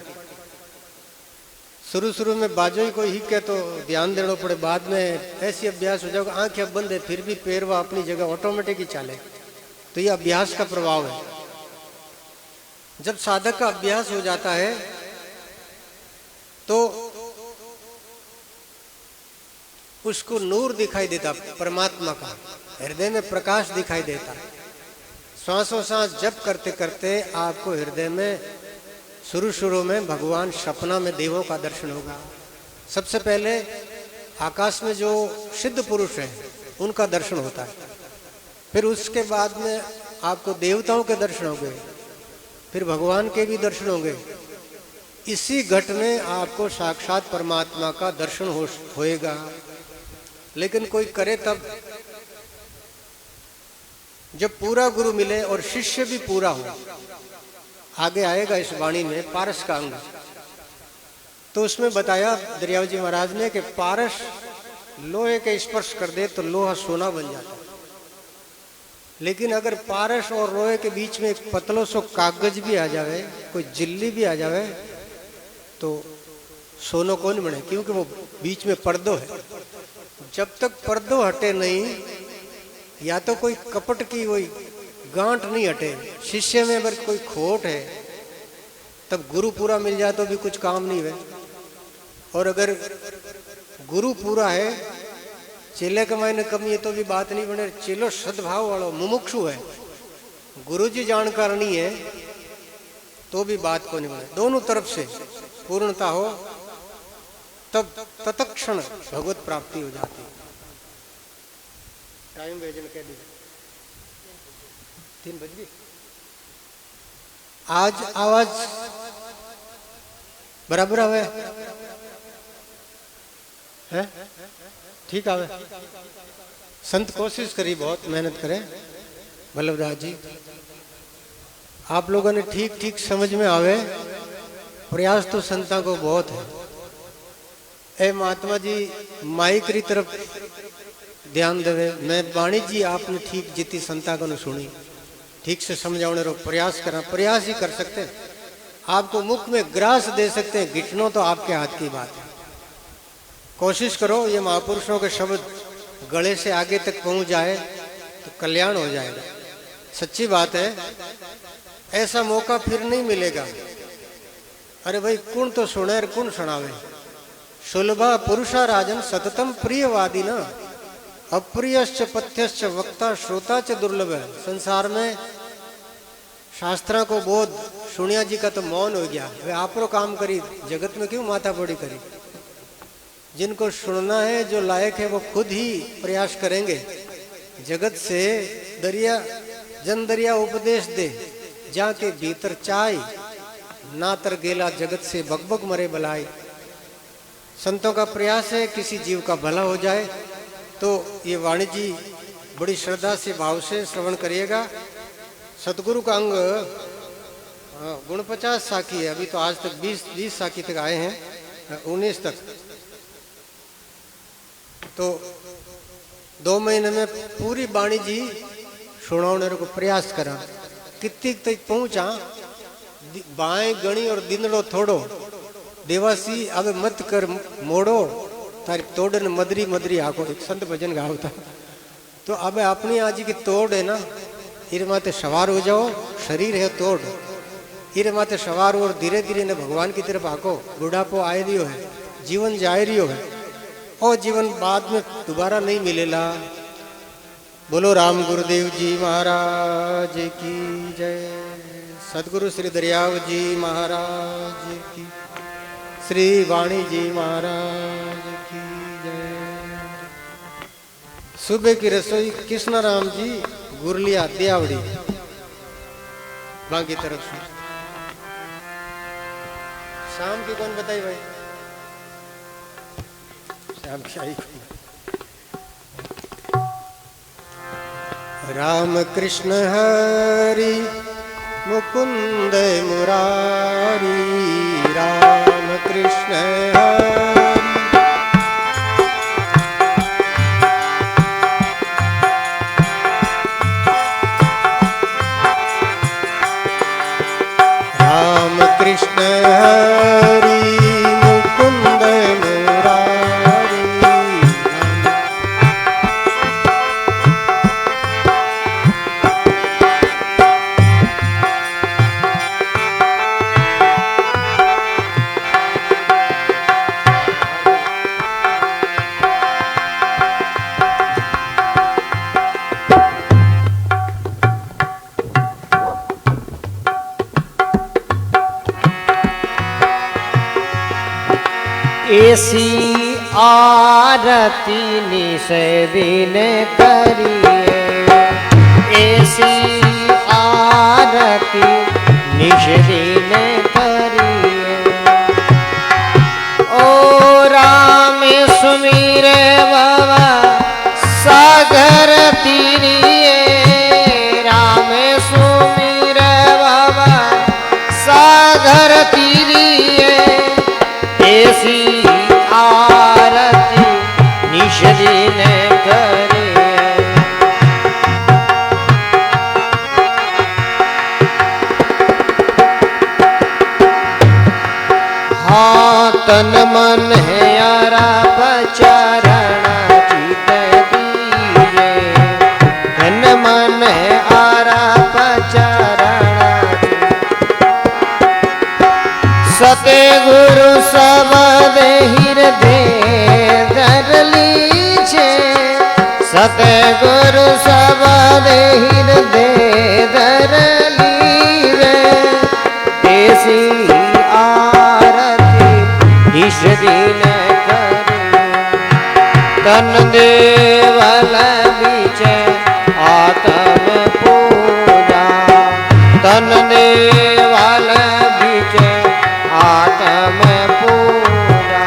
शुरू में बाजो ही कोई ही के तो ध्यान देना पड़े, बाद में ऐसी अभ्यास हो जाएगा, आंखें बंद है फिर भी पैर वह अपनी जगह ऑटोमेटिक ही चाले। तो ये अभ्यास का प्रभाव है। जब साधक का अभ्यास हो जाता है तो उसको नूर दिखाई देता, परमात्मा का हृदय में प्रकाश दिखाई देता। श्वासों सांस जप करते करते आपको हृदय में शुरू में भगवान सपना में देवों का दर्शन होगा। सबसे पहले आकाश में जो सिद्ध पुरुष हैं उनका दर्शन होता है, फिर उसके बाद में आपको देवताओं के दर्शन होंगे, फिर भगवान के भी दर्शन होंगे। इसी घट में आपको साक्षात परमात्मा का दर्शन होएगा। लेकिन कोई करे तब जब पूरा गुरु मिले और शिष्य भी पूरा हो। आगे आएगा इस वाणी में पारस का अंग, तो उसमें बताया दरियाव जी महाराज ने कि पारस लोहे के स्पर्श कर दे तो लोहा सोना बन जाता है, लेकिन अगर पारस और लोहे के बीच में एक पतलो सो कागज भी आ जावे, कोई जिल्ली भी आ जावे, तो सोना कौन बने, क्योंकि वो बीच में पर्दो है। जब तक पर्दो हटे नहीं, या तो कोई कपट की कोई गांठ नहीं हटे, शिष्य में अगर कोई खोट है, तब गुरु पूरा मिल जाए तो भी कुछ काम नहीं है। और अगर गुरु पूरा है, चेले के मायने कमी है तो भी बात नहीं बने। चेलो सद्भाव वालो मुमुक्षु है, गुरु जी जानकार नहीं है तो भी बात को नहीं बने। दोनों तरफ से पूर्णता हो तब तत्क्षण भगवत प्राप्ति हो जाती। टाइम वेजन कह दीजिए, 3 बज गई। आज आवाज बराबर आवे है, ठीक आवे। संत कोशिश करी, बहुत मेहनत करे। वल्लभदास जी आप लोगों ने ठीक ठीक समझ में आवे। प्रयास तो संता को बहुत है। ए महात्मा जी माइक री तरफ ध्यान देवे। मैं वाणी जी आपने ठीक जितनी संता को सुनी ठीक से समझाने रो प्रयास करना। प्रयास ही कर सकते हैं। आपको मुख में ग्रास दे सकते हैं, घिटनो तो आपके हाथ की बात है। कोशिश करो ये महापुरुषों के शब्द गले से आगे तक पहुंच जाए तो कल्याण हो जाएगा। सच्ची बात है, ऐसा मौका फिर नहीं मिलेगा। अरे भाई कुण तो सुने और कुण सुनावे। सुलभा पुरुषा राजन सततम प्रियवादी न अप्रियश्च पथ्यश्च वक्ता श्रोता च दुर्लभ है। संसार में शास्त्रा को बोध सुनिया जी का तो मौन हो गया। वे आप रो काम करी, जगत में क्यों माथा पड़ी करी। जिनको सुनना है, जो लायक है, वो खुद ही प्रयास करेंगे। जगत से दरिया जन दरिया उपदेश दे जाके भीतर चाय ना तर गेला जगत से बकबक मरे बलाई। संतों का प्रयास है किसी जीव का भला हो जाए। तो ये वाणी जी बड़ी श्रद्धा से भाव से श्रवण करिएगा। सतगुरु का अंग 49 साखी है। अभी तो आज तक 20 साखी तक आए हैं, 19 तक। तो 2 महीने में पूरी वाणी जी सुनाने को प्रयास करा। कितनी तक पहुंचा बाएं गणी और दिनड़ो थोड़ो देवासी अब मत कर मोड़ो तारी तोड़न मदरी मदरी आको। एक संत भजन गावता। तो अब अपनी आज की तोड़ है ना, इर माते सवार हो जाओ। शरीर है तोड़, इर माते सवार और धीरे धीरे ने भगवान की तरफ आको। बुढ़ापो आए रियो है, जीवन जाए रियो है और जीवन बाद में दोबारा नहीं मिलेला। बोलो राम गुरुदेव जी महाराज की जय। सदगुरु श्री दरियाव जी महाराज की, श्री वाणी जी महाराज की जय। सुबह की रसोई कृष्ण राम जी गुरलिया दियावड़ी बाकी तरफ से। शाम की कौन बताई भाई? शाम की आई राम कृष्ण हरि मुकुंद मुरारी। राम कृष्ण हरि राम कृष्ण हरि मुकुंद मुरारी। ऐसी आरती निश दिन करिए। ऐसी आरती निश दिन करिए। ओ राम सुमिरे बाबा सागर तीरिए। राम सुमिरे बाबा सागर तीरिए। ऐसी आरती निश दिन करे। हाँ तन मन है यारा पचारण चित दीजे। तन मन है आरा पचारण सतगुरु सबद हृदय धर लीछे। सतगुरु सबद हृदय धर लीवे। ऐसी आरती इस दिन करे। तन देवल बीचे आत्म पूजा। तन देवल बीचे आत्म पूजा।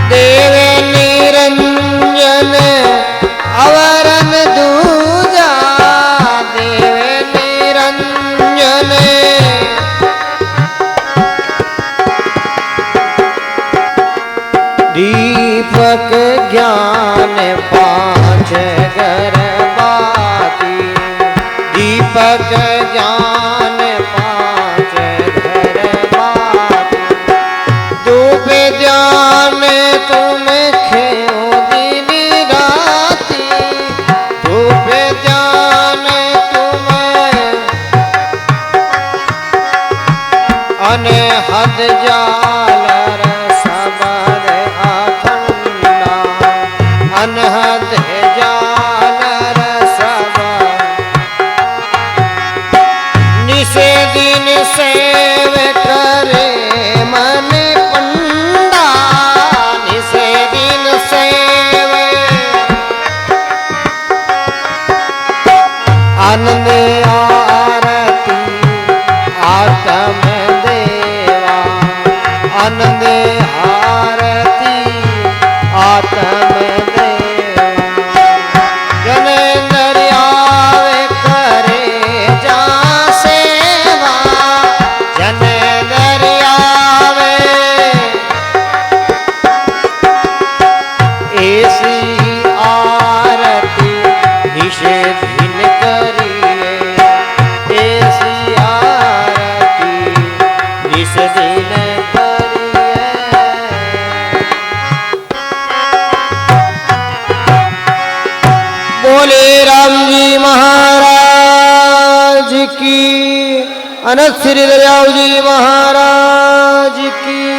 देव निरंजन अवरन दूजा। दीपक ज्ञान पांच घर बाती, दीपक ज्ञान पांच घर बाती, धूप ज्ञान तुम खेओ दिन राती, धूप ज्ञान तुम अनहद जालर सबर अखंडा, अनहद जालर सबर, निसे दिन सेव करे मन पंडा, निसे दिन सेव आनंद आरती आत्म देवा, आनंद आरती आत्म देवा, जनेंद्र आवे करे जा सेवा, जनेंद्र आवे ऐसी आरती निषेधिन करिए, ऐसी आरती निषेधिन करिए। बोले राम जी महाराज की, अनंत श्री दयाल जी महाराज की।